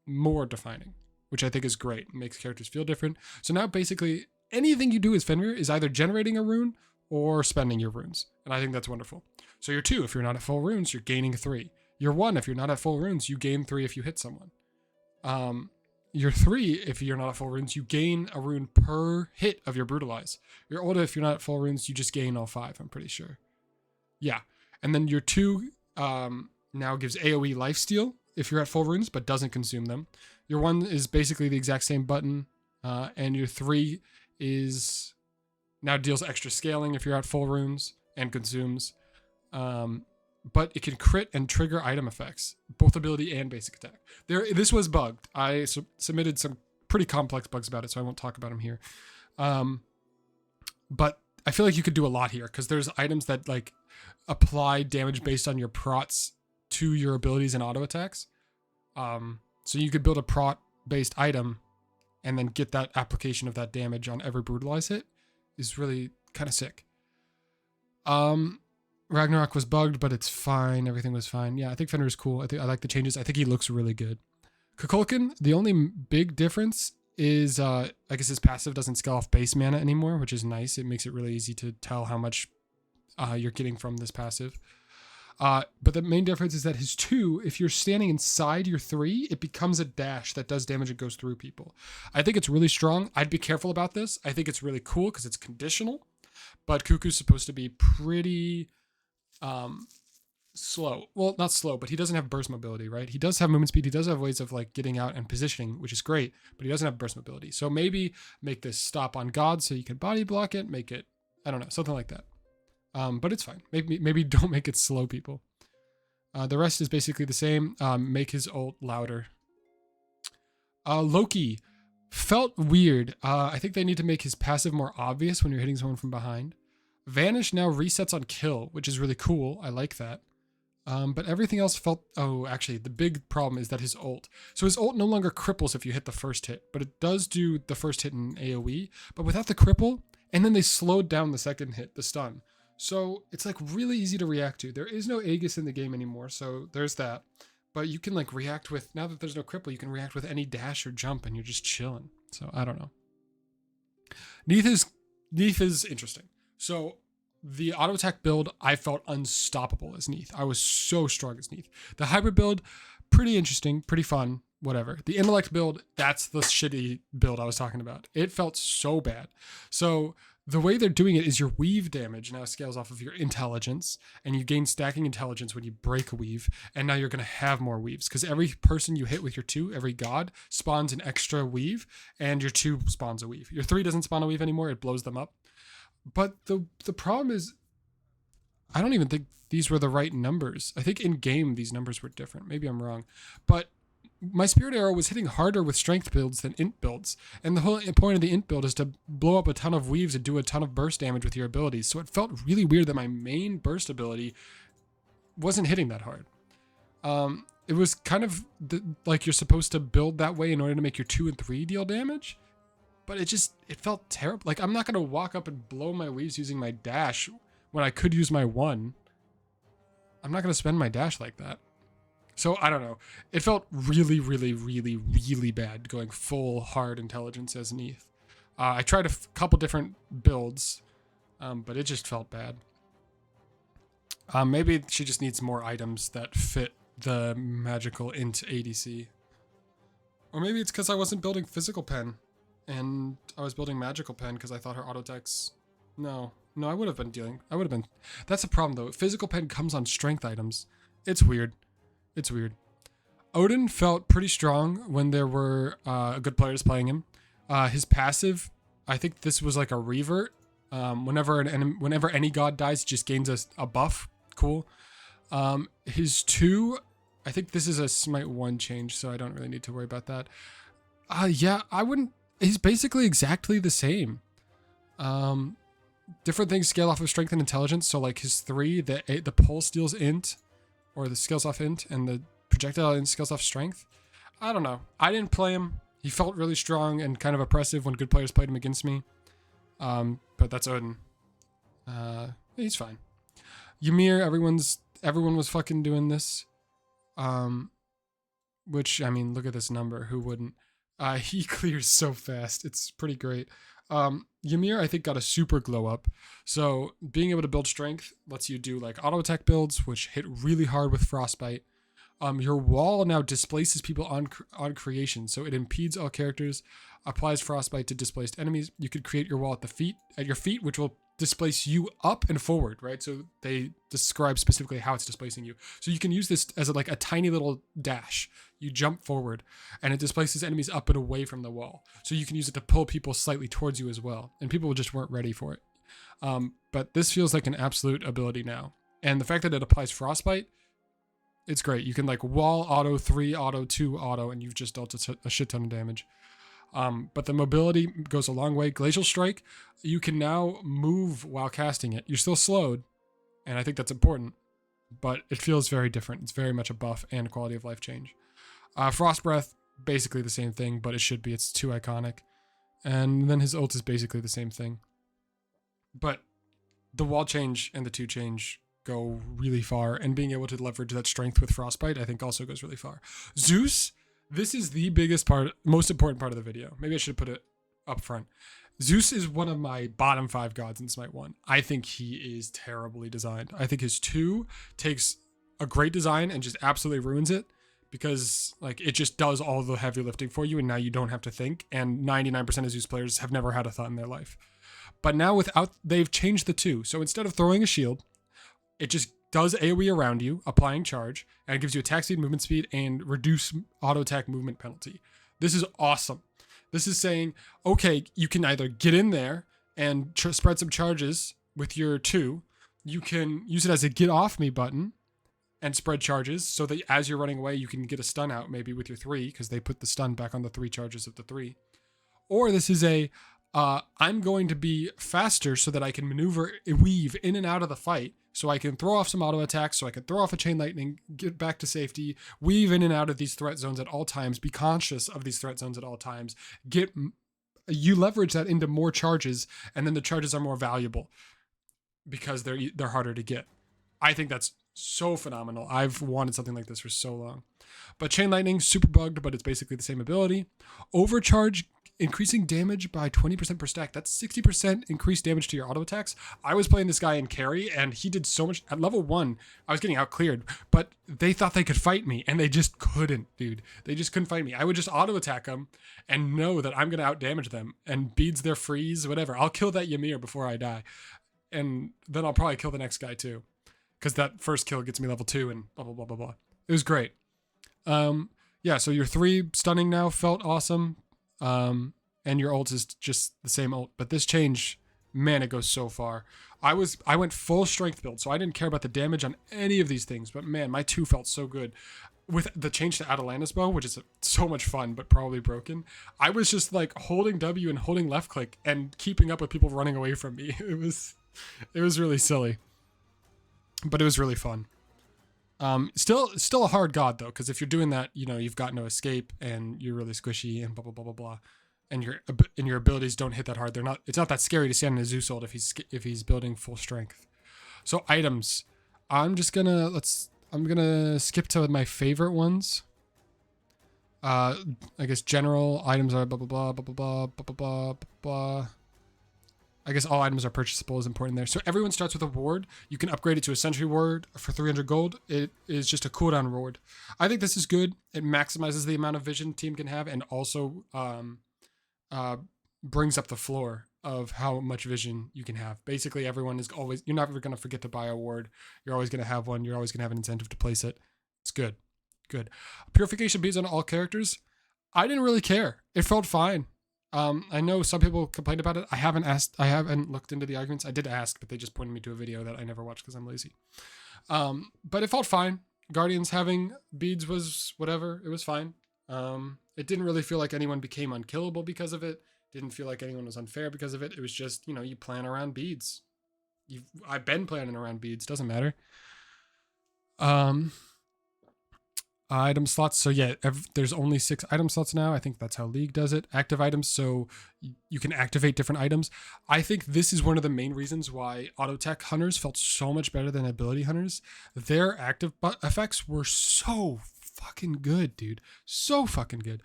more defining, which I think is great. It makes characters feel different. So now basically anything you do as Fenrir is either generating a rune or spending your runes. And I think that's wonderful. So you're 2, if you're not at full runes, you're gaining 3. You're 1, if you're not at full runes, you gain 3 if you hit someone. You're 3, if you're not at full runes, you gain a rune per hit of your brutalize. You're Oda, if you're not at full runes, you just gain all 5, I'm pretty sure. Yeah. And then your 2 now gives AoE lifesteal if you're at full runes, but doesn't consume them. Your 1 is basically the exact same button. And your 3 is now deals extra scaling if you're at full runes and consumes. But it can crit and trigger item effects, both ability and basic attack. This was bugged. I submitted some pretty complex bugs about it, so I won't talk about them here. But I feel like you could do a lot here because there's items that like apply damage based on your prots to your abilities and auto attacks. So you could build a prot-based item and then get that application of that damage on every brutalize hit is really kind of sick. Ragnarok was bugged, but it's fine. Everything was fine. Yeah, I think Fenrir is cool. I like the changes. I think he looks really good. Kukulkan, the only big difference is I guess his passive doesn't scale off base mana anymore, which is nice. It makes it really easy to tell how much you're getting from this passive. But the main difference is that his 2, if you're standing inside your 3, it becomes a dash that does damage and goes through people. I think it's really strong. I'd be careful about this. I think it's really cool because it's conditional, but Kuku's supposed to be pretty slow. Well, not slow, but he doesn't have burst mobility, right? He does have movement speed. He does have ways of like getting out and positioning, which is great, but he doesn't have burst mobility. So maybe make this stop on God so you can body block it, make it, I don't know, something like that. But it's fine. Maybe don't make it slow people. The rest is basically the same. Make his ult louder. Loki felt weird. I think they need to make his passive more obvious when you're hitting someone from behind. Vanish now resets on kill, which is really cool. I like that. But everything else felt... Oh, actually, the big problem is that his ult... So his ult no longer cripples if you hit the first hit, but it does do the first hit in AoE, but without the cripple, and then they slowed down the second hit, the stun. So it's like really easy to react to. There is no Aegis in the game anymore, so there's that. But you can like react with... Now that there's no cripple, you can react with any dash or jump, and you're just chilling. So I don't know. Neith is interesting. So the auto attack build, I felt unstoppable as Neith. I was so strong as Neith. The hybrid build, pretty interesting, pretty fun, whatever. The intellect build, that's the shitty build I was talking about. It felt so bad. So the way they're doing it is your weave damage now scales off of your intelligence, and you gain stacking intelligence when you break a weave, and now you're going to have more weaves because every person you hit with your 2, every god, spawns an extra weave, and your 2 spawns a weave. Your 3 doesn't spawn a weave anymore, it blows them up. But the problem is, I don't even think these were the right numbers. I think in-game these numbers were different. Maybe I'm wrong. But my Spirit Arrow was hitting harder with strength builds than int builds. And the whole point of the int build is to blow up a ton of weaves and do a ton of burst damage with your abilities. So it felt really weird that my main burst ability wasn't hitting that hard. It was kind of like you're supposed to build that way in order to make your 2 and 3 deal damage. But it felt terrible. Like, I'm not going to walk up and blow my weaves using my dash when I could use my 1. I'm not going to spend my dash like that. So, I don't know. It felt really, really, really, really bad going full hard intelligence as Neith. I tried a couple different builds, but it just felt bad. Maybe she just needs more items that fit the magical int ADC. Or maybe it's because I wasn't building physical pen. And I was building magical pen because I thought her auto attacks... No, I would have been dealing... That's a problem though. Physical pen comes on strength items. It's weird. Odin felt pretty strong when there were good players playing him. His passive, I think this was like a revert. Whenever any god dies, it just gains a buff. Cool. His 2, I think this is a Smite 1 change, so I don't really need to worry about that. Yeah, I wouldn't... He's basically exactly the same. different things scale off of strength and intelligence. So like his 3, the pole steals int, or the scales off int, and the projectile int scales off strength. I don't know. I didn't play him. He felt really strong and kind of oppressive when good players played him against me. But that's Odin. He's fine. Ymir, everyone was fucking doing this. Which, I mean, look at this number. Who wouldn't? He clears so fast. It's pretty great. Ymir, I think, got a super glow up. So being able to build strength lets you do like auto attack builds, which hit really hard with frostbite. Your wall now displaces people on creation, so it impedes all characters, applies frostbite to displaced enemies. You could create your wall at your feet, which will displace you up and forward, right? So they describe specifically how it's displacing you. So you can use this as like a tiny little dash. You jump forward, and it displaces enemies up and away from the wall. So you can use it to pull people slightly towards you as well, and people just weren't ready for it. But this feels like an absolute ability now, and the fact that it applies frostbite, it's great. You can like wall auto 3, auto 2, auto, and you've just dealt a shit ton of damage. But the mobility goes a long way. Glacial Strike, you can now move while casting it. You're still slowed, and I think that's important, but it feels very different. It's very much a buff and quality of life change. Frost Breath, basically the same thing, but it should be. It's too iconic. And then his ult is basically the same thing. But the wall change and the 2 change go really far, and being able to leverage that strength with frostbite I think also goes really far. Zeus, this is the biggest part, most important part of the video. Maybe I should put it up front. Zeus is one of my bottom 5 gods in Smite 1. I think he is terribly designed. I think his 2 takes a great design and just absolutely ruins it, because like it just does all the heavy lifting for you, and now you don't have to think, and 99% of Zeus players have never had a thought in their life. But now they've changed the 2. So instead of throwing a shield, it just does AoE around you, applying charge, and it gives you attack speed, movement speed, and reduce auto attack movement penalty. This is awesome. This is saying, okay, you can either get in there and spread some charges with your 2. You can use it as a get off me button and spread charges, so that as you're running away, you can get a stun out maybe with your 3, because they put the stun back on the 3 charges of the 3. Or this is I'm going to be faster so that I can weave in and out of the fight, so I can throw off some auto attacks, so I can throw off a chain lightning, get back to safety, weave in and out of these threat zones at all times, be conscious of these threat zones at all times, you leverage that into more charges, and then the charges are more valuable because they're harder to get. I think that's so phenomenal. I've wanted something like this for so long. But chain lightning, super bugged, but it's basically the same ability. Overcharge, increasing damage by 20% per stack. That's 60% increased damage to your auto attacks. I was playing this guy in carry, and he did so much. At level 1, I was getting out cleared, but they thought they could fight me, and they just couldn't, dude. They just couldn't fight me. I would just auto attack them and know that I'm going to out damage them, and beads their freeze, whatever. I'll kill that Ymir before I die, and then I'll probably kill the next guy too, because that first kill gets me level 2 and blah, blah, blah, blah, blah. It was great. Yeah, so your 3 stunning now felt awesome. And your ult is just the same ult, but this change, man, it goes so far. I went full strength build, so I didn't care about the damage on any of these things, but man, my 2 felt so good. With the change to Atalanta's bow, which is so much fun, but probably broken, I was just like holding W and holding left click and keeping up with people running away from me. It was really silly, but it was really fun. Still a hard god though, because if you're doing that, you've got no escape and you're really squishy and blah blah blah blah blah, and your abilities don't hit that hard. It's not that scary to stand in a Zeus ult if he's building full strength. So items, I'm gonna skip to my favorite ones. I guess general items are blah blah blah blah blah blah blah blah blah blah. I guess all items are purchasable is important there. So everyone starts with a ward. You can upgrade it to a sentry ward for 300 gold. It is just a cooldown ward. I think this is good. It maximizes the amount of vision team can have, and also brings up the floor of how much vision you can have. Basically, everyone is always, you're never going to forget to buy a ward. You're always going to have one. You're always going to have an incentive to place it. It's good. Good. Purification beads on all characters. I didn't really care. It felt fine. I know some people complained about it. I haven't looked into the arguments. I did ask, but they just pointed me to a video that I never watched because I'm lazy. But it felt fine. Guardians having beads was whatever. It was fine. It didn't really feel like anyone became unkillable because of it. Didn't feel like anyone was unfair because of it. It was just, you plan around beads. I've been planning around beads. Doesn't matter. Item slots. So yeah, there's only 6 item slots now. I think that's how League does it. Active items. So you can activate different items. I think this is one of the main reasons why auto tech hunters felt so much better than ability hunters. Their active effects were so fucking good, dude. So fucking good.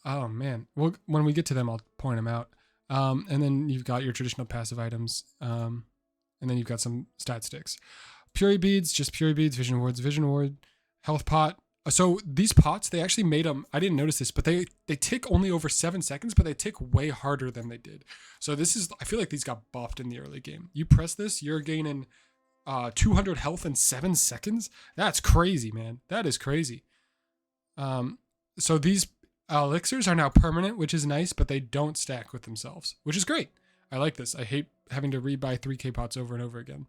Oh man. Well, when we get to them, I'll point them out. And then you've got your traditional passive items. And then you've got some stat sticks. Puri beads, just Puri beads, vision ward, health pot. So these pots, they actually made them, I didn't notice this, but they tick only over 7 seconds, but they tick way harder than they did. So this is, I feel like these got buffed in the early game. You press this, you're gaining 200 health in 7 seconds. That's crazy, man. That is crazy. So these elixirs are now permanent, which is nice, but they don't stack with themselves, which is great. I like this. I hate having to rebuy 3k pots over and over again.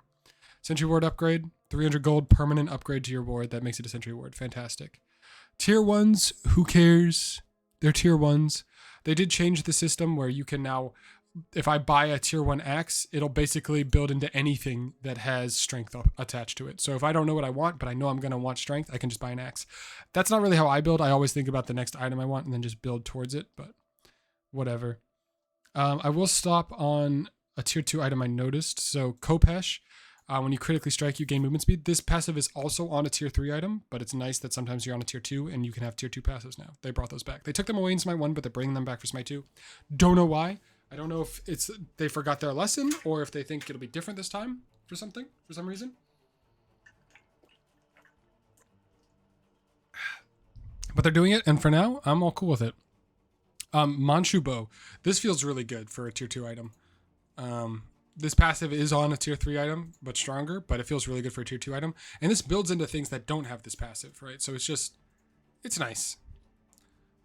Sentry ward upgrade, 300 gold, permanent upgrade to your ward. That makes it a sentry ward. Fantastic. Tier 1s, who cares? They're tier 1s. They did change the system where you can now, if I buy a tier 1 axe, it'll basically build into anything that has strength attached to it. So if I don't know what I want, but I know I'm going to want strength, I can just buy an axe. That's not really how I build. I always think about the next item I want and then just build towards it, but whatever. I will stop on a tier 2 item I noticed. So Kopesh. When you critically strike, you gain movement speed. This passive is also on a tier 3 item, but it's nice that sometimes you're on a tier 2 and you can have tier 2 passives now. They brought those back. They took them away in Smite 1, but they're bringing them back for Smite 2. Don't know why. I don't know if it's they forgot their lesson or if they think it'll be different this time for some reason. But they're doing it, and for now, I'm all cool with it. Manchu Bow. This feels really good for a tier 2 item. This passive is on a tier 3 item, but stronger, but it feels really good for a tier 2 item. And this builds into things that don't have this passive, right? So it's nice.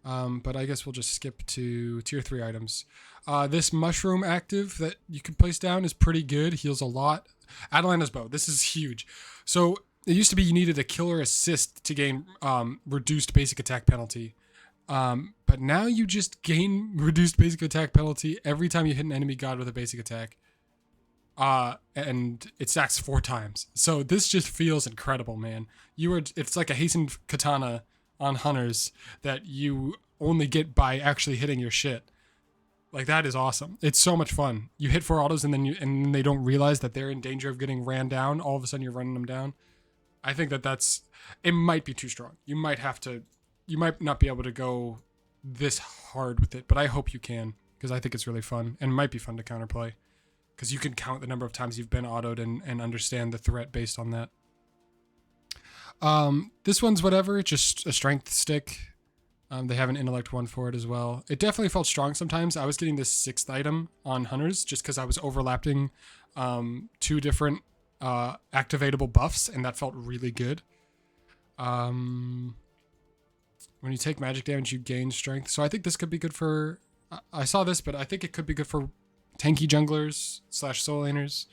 But I guess we'll just skip to tier 3 items. This mushroom active that you can place down is pretty good. Heals a lot. Adelanta's Bow. This is huge. So it used to be you needed a killer assist to gain reduced basic attack penalty. But now you just gain reduced basic attack penalty every time you hit an enemy god with a basic attack. And it stacks 4 times. So this just feels incredible, man. It's like a hastened katana on hunters that you only get by actually hitting your shit. Like, that is awesome. It's so much fun. You hit 4 autos and then they don't realize that they're in danger of getting ran down. All of a sudden you're running them down. I think it might be too strong. You might not be able to go this hard with it, but I hope you can, because I think it's really fun and might be fun to counterplay. Because you can count the number of times you've been autoed and understand the threat based on that. This one's whatever, just a strength stick. They have an intellect one for it as well. It definitely felt strong sometimes. I was getting this 6th item on hunters just because I was overlapping 2 different activatable buffs, and that felt really good. When you take magic damage, you gain strength. So I think this could be good for... I saw this, but I think it could be good for tanky junglers / soul laners,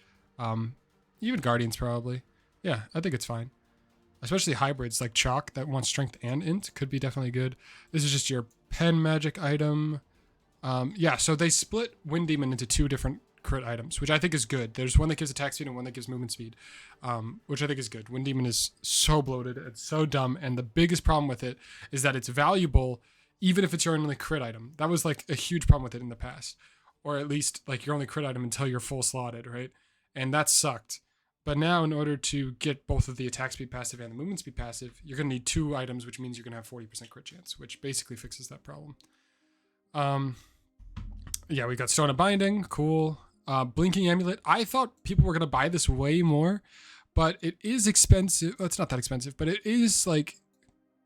even guardians probably. Yeah, I think it's fine. Especially hybrids like Chaac that want strength and int could be definitely good. This is just your pen magic item. Yeah, so they split Wind Demon into 2 different crit items, which I think is good. There's one that gives attack speed and one that gives movement speed, which I think is good. Wind Demon is so bloated, it's so dumb, and the biggest problem with it is that it's valuable even if it's your only crit item. That was like a huge problem with it in the past. Or at least like your only crit item until you're full slotted, right? And that sucked. But now in order to get both of the attack speed passive and the movement speed passive, you're going to need 2 items, which means you're going to have 40% crit chance, which basically fixes that problem. Yeah, we got Stone of Binding. Cool. Blinking Amulet. I thought people were going to buy this way more, but it is expensive. Well, it's not that expensive, but it is like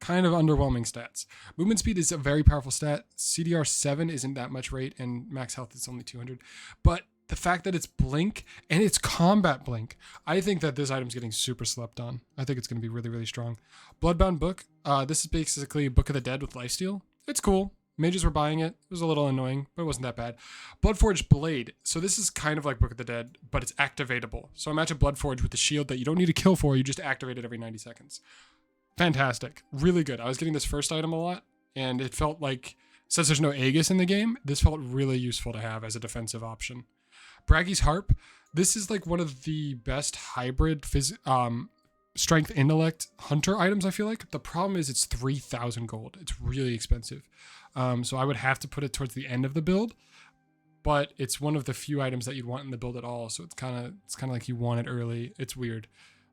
kind of underwhelming stats. Movement speed is a very powerful stat. CDR 7 isn't that much rate, and max health is only 200. But the fact that it's blink and it's combat blink, I think that this item's getting super slept on. I think it's going to be really, really strong. Bloodbound Book. This is basically Book of the Dead with lifesteal. It's cool. Mages were buying it. It was a little annoying, but it wasn't that bad. Bloodforged Blade. So this is kind of like Book of the Dead, but it's activatable. So imagine Bloodforged with the shield that you don't need to kill for. You just activate it every 90 seconds. Fantastic. Really good. I was getting this first item a lot, and it felt like Since there's no Aegis in the game, this felt really useful to have as a defensive option. Braggy's Harp. This is like one of the best hybrid strength intellect hunter items, I feel like. The problem is it's 3,000 gold. It's really expensive. So I would have to put it towards the end of the build, but it's one of the few items that you'd want in the build at all. So it's kind of like you want it early. It's weird.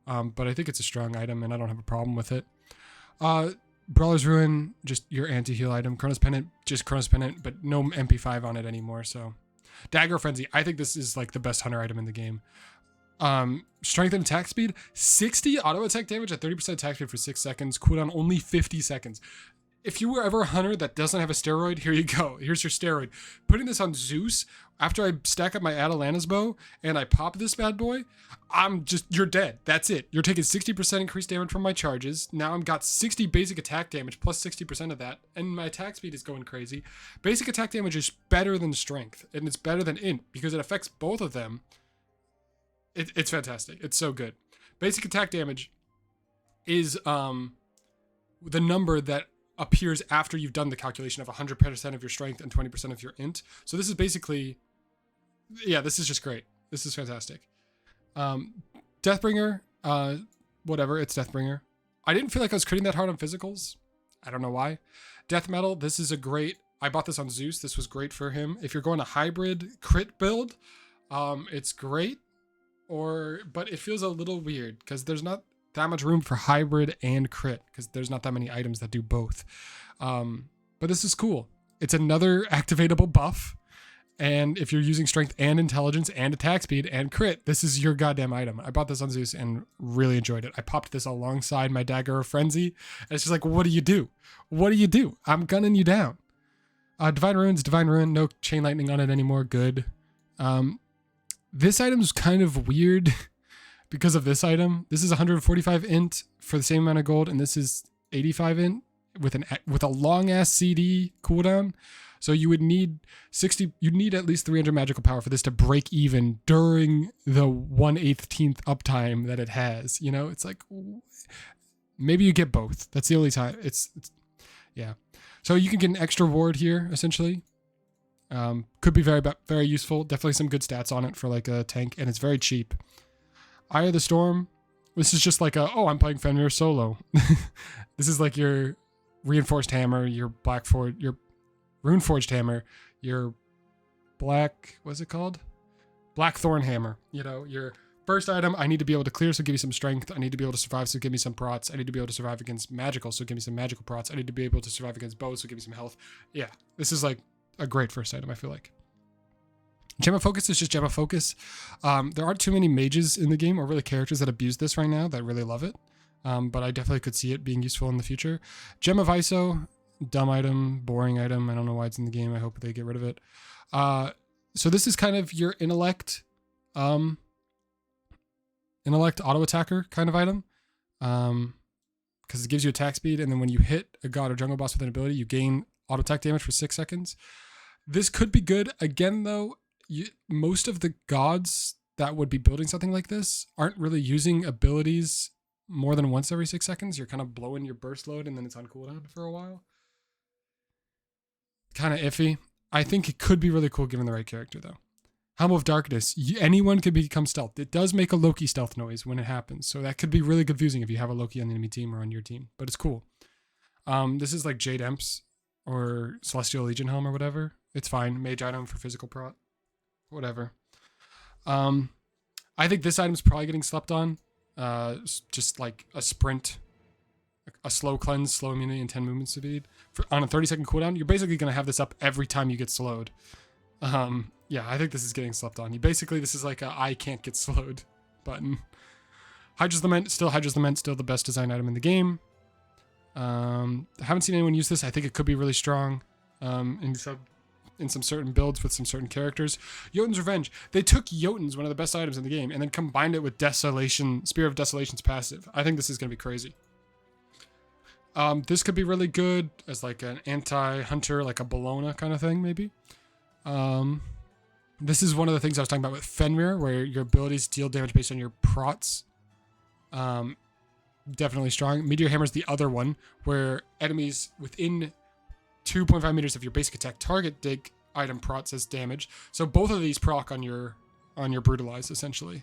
But I think it's a strong item and I don't have a problem with it. Brawler's Ruin, just your anti-heal item. Chronos Pendant, just Chronos Pendant, but no MP5 on it anymore. So Dagger Frenzy, I think this is like the best hunter item in the game. Strength and attack speed, 60 auto attack damage at 30% attack speed for 6 seconds, cooldown only 50 seconds. If you were ever a hunter that doesn't have a steroid, here you go. Here's your steroid. Putting this on Zeus, after I stack up my Atalanta's bow and I pop this bad boy, you're dead. That's it. You're taking 60% increased damage from my charges. Now I've got 60 basic attack damage plus 60% of that, and my attack speed is going crazy. Basic attack damage is better than strength, and it's better than int because it affects both of them. It's fantastic. It's so good. Basic attack damage is the number that appears after you've done the calculation of 100% of your strength and 20% of your int. So this is basically, yeah, this is just great. This is fantastic. Deathbringer, whatever, it's Deathbringer. I didn't feel like I was critting that hard on physicals. I don't know why. Death Metal, this is a great, I bought this on Zeus. This was great for him. If you're going a hybrid crit build, it's great. But it feels a little weird because there's not that much room for hybrid and crit because there's not that many items that do both. But this is cool. It's another activatable buff. And if you're using strength and intelligence and attack speed and crit, this is your goddamn item. I bought this on Zeus and really enjoyed it. I popped this alongside my Dagger of Frenzy. And it's just like, what do you do? What do you do? I'm gunning you down. Divine Ruin, no chain lightning on it anymore. Good. This item's kind of weird because of this item. This is 145 int for the same amount of gold, and this is 85 int with a long ass CD cooldown. So you would need 60. You'd need at least 300 magical power for this to break even during the 1/18th uptime that it has. You know, it's like maybe you get both. That's the only time. It's yeah. So you can get an extra ward here essentially. Could be very useful. Definitely some good stats on it for like a tank, and it's very cheap. Eye of the Storm. This is just like I'm playing Fenrir solo. This is like your reinforced hammer, your runeforged hammer, your what's it called? Blackthorn hammer. You know, your first item, I need to be able to clear, so give me some strength. I need to be able to survive, so give me some prots. I need to be able to survive against magical, so give me some magical prots. I need to be able to survive against bows, so give me some health. Yeah, this is like a great first item, I feel like. Gem of Focus is just Gem of Focus. There aren't too many mages in the game or really characters that abuse this right now that really love it. But I definitely could see it being useful in the future. Gem of ISO, dumb item, boring item. I don't know why it's in the game. I hope they get rid of it. So this is kind of your intellect auto attacker kind of item. Because it gives you attack speed, and then when you hit a god or jungle boss with an ability, you gain auto attack damage for 6 seconds. This could be good. Again, though, most of the gods that would be building something like this aren't really using abilities more than once every 6 seconds. You're kind of blowing your burst load, and then it's on cooldown for a while. Kind of iffy. I think it could be really cool given the right character, though. Helm of Darkness. Anyone could become stealth. It does make a Loki stealth noise when it happens, so that could be really confusing if you have a Loki on the enemy team or on your team, but it's cool. This is like Jade Emps or Celestial Legion Helm or whatever. It's fine. Mage item for physical prot. Whatever. I think this item's probably getting slept on. Just like a sprint, a slow cleanse, slow immunity, and 10 movement speed on a 30-second cooldown. You're basically going to have this up every time you get slowed. Yeah, I think this is getting slept on. This is like a I can't get slowed button. Hydra's Lament, still the best design item in the game. I haven't seen anyone use this. I think it could be really strong in some certain builds with some certain characters. Jotun's Revenge. They took Jotun's, one of the best items in the game, and then combined it with Desolation, Spear of Desolation's passive. I think this is going to be crazy. This could be really good as like an anti-hunter, like a Bellona kind of thing, maybe. This is one of the things I was talking about with Fenrir, where your abilities deal damage based on your prots. Definitely strong. Meteor Hammer is the other one, where enemies within 2.5 meters of your basic attack target dig item procs as damage. So both of these proc on your brutalize essentially.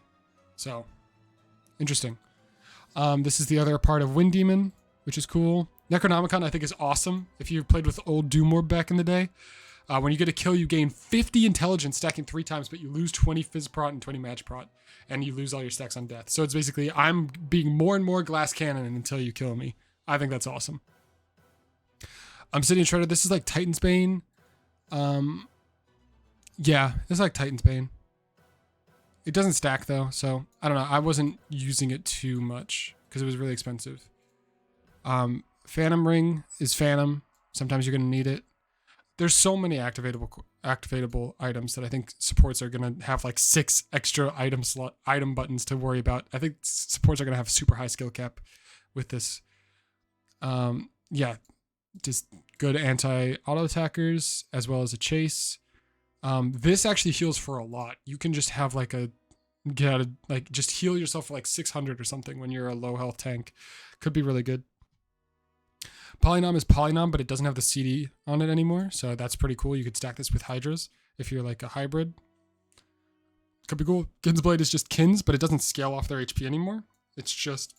So interesting. This is the other part of Wind Demon, which is cool. Necronomicon I think is awesome. If you've played with old Doomorb back in the day, when you get a kill, you gain 50 intelligence stacking 3 times, but you lose 20 phys prot and 20 match prot, and you lose all your stacks on death. So it's basically I'm being more and more glass cannon until you kill me. I think that's awesome. Obsidian Shredder, this is like Titan's Bane. Yeah, it's like Titan's Bane. It doesn't stack though, so I don't know. I wasn't using it too much because it was really expensive. Phantom Ring is Phantom. Sometimes you're going to need it. There's so many activatable items that I think supports are going to have like 6 extra item buttons to worry about. I think supports are going to have super high skill cap with this. Yeah, just good anti-auto attackers as well as a chase. This actually heals for a lot. You can just have like just heal yourself for like 600 or something when you're a low health tank. Could be really good. Polynom is Polynom, but it doesn't have the CD on it anymore, so that's pretty cool. You could stack this with Hydras if you're like a hybrid. Could be cool. Kin's Blade is just Kins, but it doesn't scale off their HP anymore. It's just,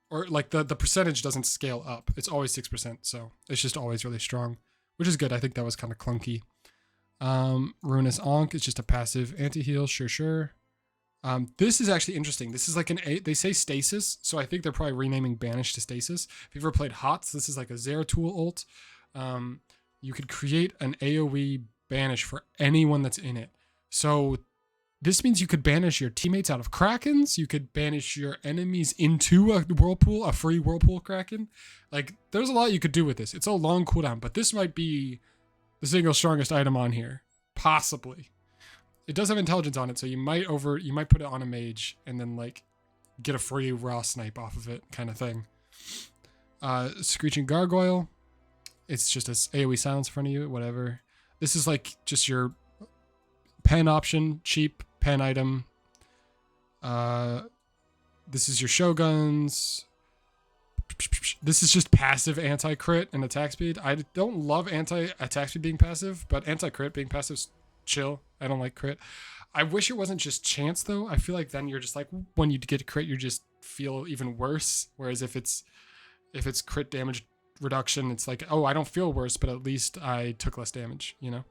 or like the percentage doesn't scale up. It's always 6%, so it's just always really strong, which is good. I think that was kind of clunky. Ruinous Ankh is just a passive anti-heal, sure. This is actually interesting. This is like they say Stasis, so I think they're probably renaming Banish to Stasis. If you've ever played HOTS, this is like a Zeratul ult. You could create an AoE Banish for anyone that's in it. So this means you could banish your teammates out of Krakens. You could banish your enemies into a Whirlpool, a free Whirlpool Kraken. Like, there's a lot you could do with this. It's a long cooldown, but this might be the single strongest item on here. Possibly. It does have intelligence on it, so you might put it on a mage and then like get a free raw snipe off of it kind of thing. Screeching Gargoyle. It's just a AoE silence in front of you, whatever. This is like just your pen option, cheap pen item. This is your Shoguns. This is just passive anti-crit and attack speed. I don't love anti-attack speed being passive, but anti-crit being passive, chill. I don't like crit. I wish it wasn't just chance though. I feel like then you're just like, when you get a crit, you just feel even worse. Whereas if it's crit damage reduction, it's like, oh, I don't feel worse, but at least I took less damage, you know?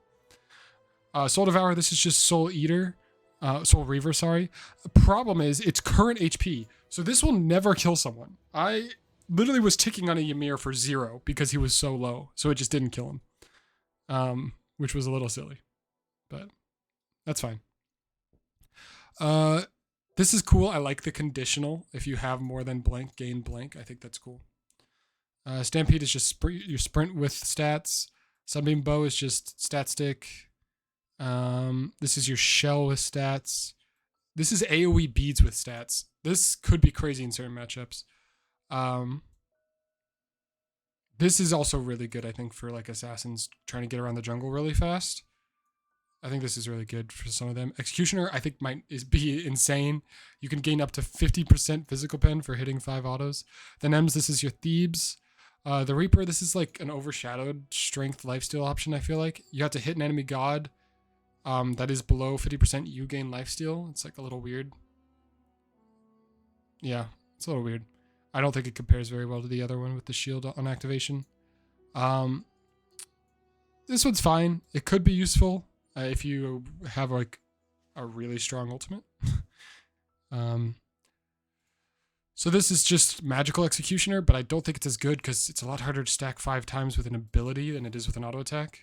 Soul Devourer, this is just Soul Eater. Soul Reaver, sorry. The problem is it's current HP. So this will never kill someone. I literally was ticking on a Ymir for 0 because he was so low. So it just didn't kill him. Which was a little silly. But that's fine. This is cool. I like the conditional. If you have more than blank, gain blank. I think that's cool. Stampede is just your sprint with stats. Sunbeam Bow is just stat stick. This is your shell with stats. This is AoE beads with stats. This could be crazy in certain matchups. This is also really good, I think, for like assassins trying to get around the jungle really fast. I think this is really good for some of them. Executioner, I think, might be insane. You can gain up to 50% physical pen for hitting 5 autos. The Nems, this is your Thebes. The Reaper, this is like an overshadowed strength lifesteal option, I feel like. You have to hit an enemy god that is below 50%, you gain lifesteal. It's like a little weird. Yeah, it's a little weird. I don't think it compares very well to the other one with the shield on activation. This one's fine. It could be useful if you have like a really strong ultimate. So this is just Magical Executioner, but I don't think it's as good because it's a lot harder to stack 5 times with an ability than it is with an auto attack.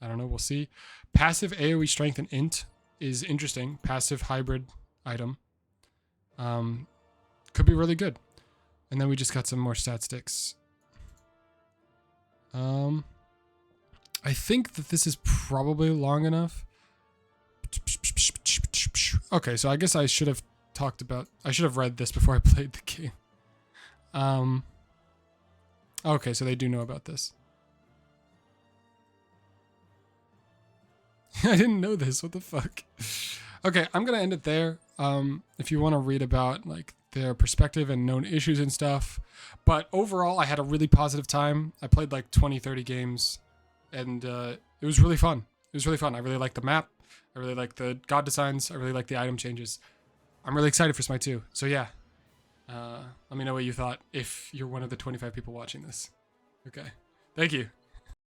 I don't know, we'll see. Passive AoE Strength and Int is interesting. Passive hybrid item. Could be really good. And then we just got some more stat sticks. I think that this is probably long enough. Okay, so I guess I should have read this before I played the game. Okay, so they do know about this. I didn't know this. What the fuck? Okay, I'm gonna end it there. if you want to read about like their perspective and known issues and stuff. But overall, I had a really positive time. I played like 20, 30 games, and it was really fun. It was really fun. I really liked the map. I really liked the god designs. I really liked the item changes. I'm really excited for Smite 2. So yeah, let me know what you thought if you're one of the 25 people watching this. Okay. Thank you.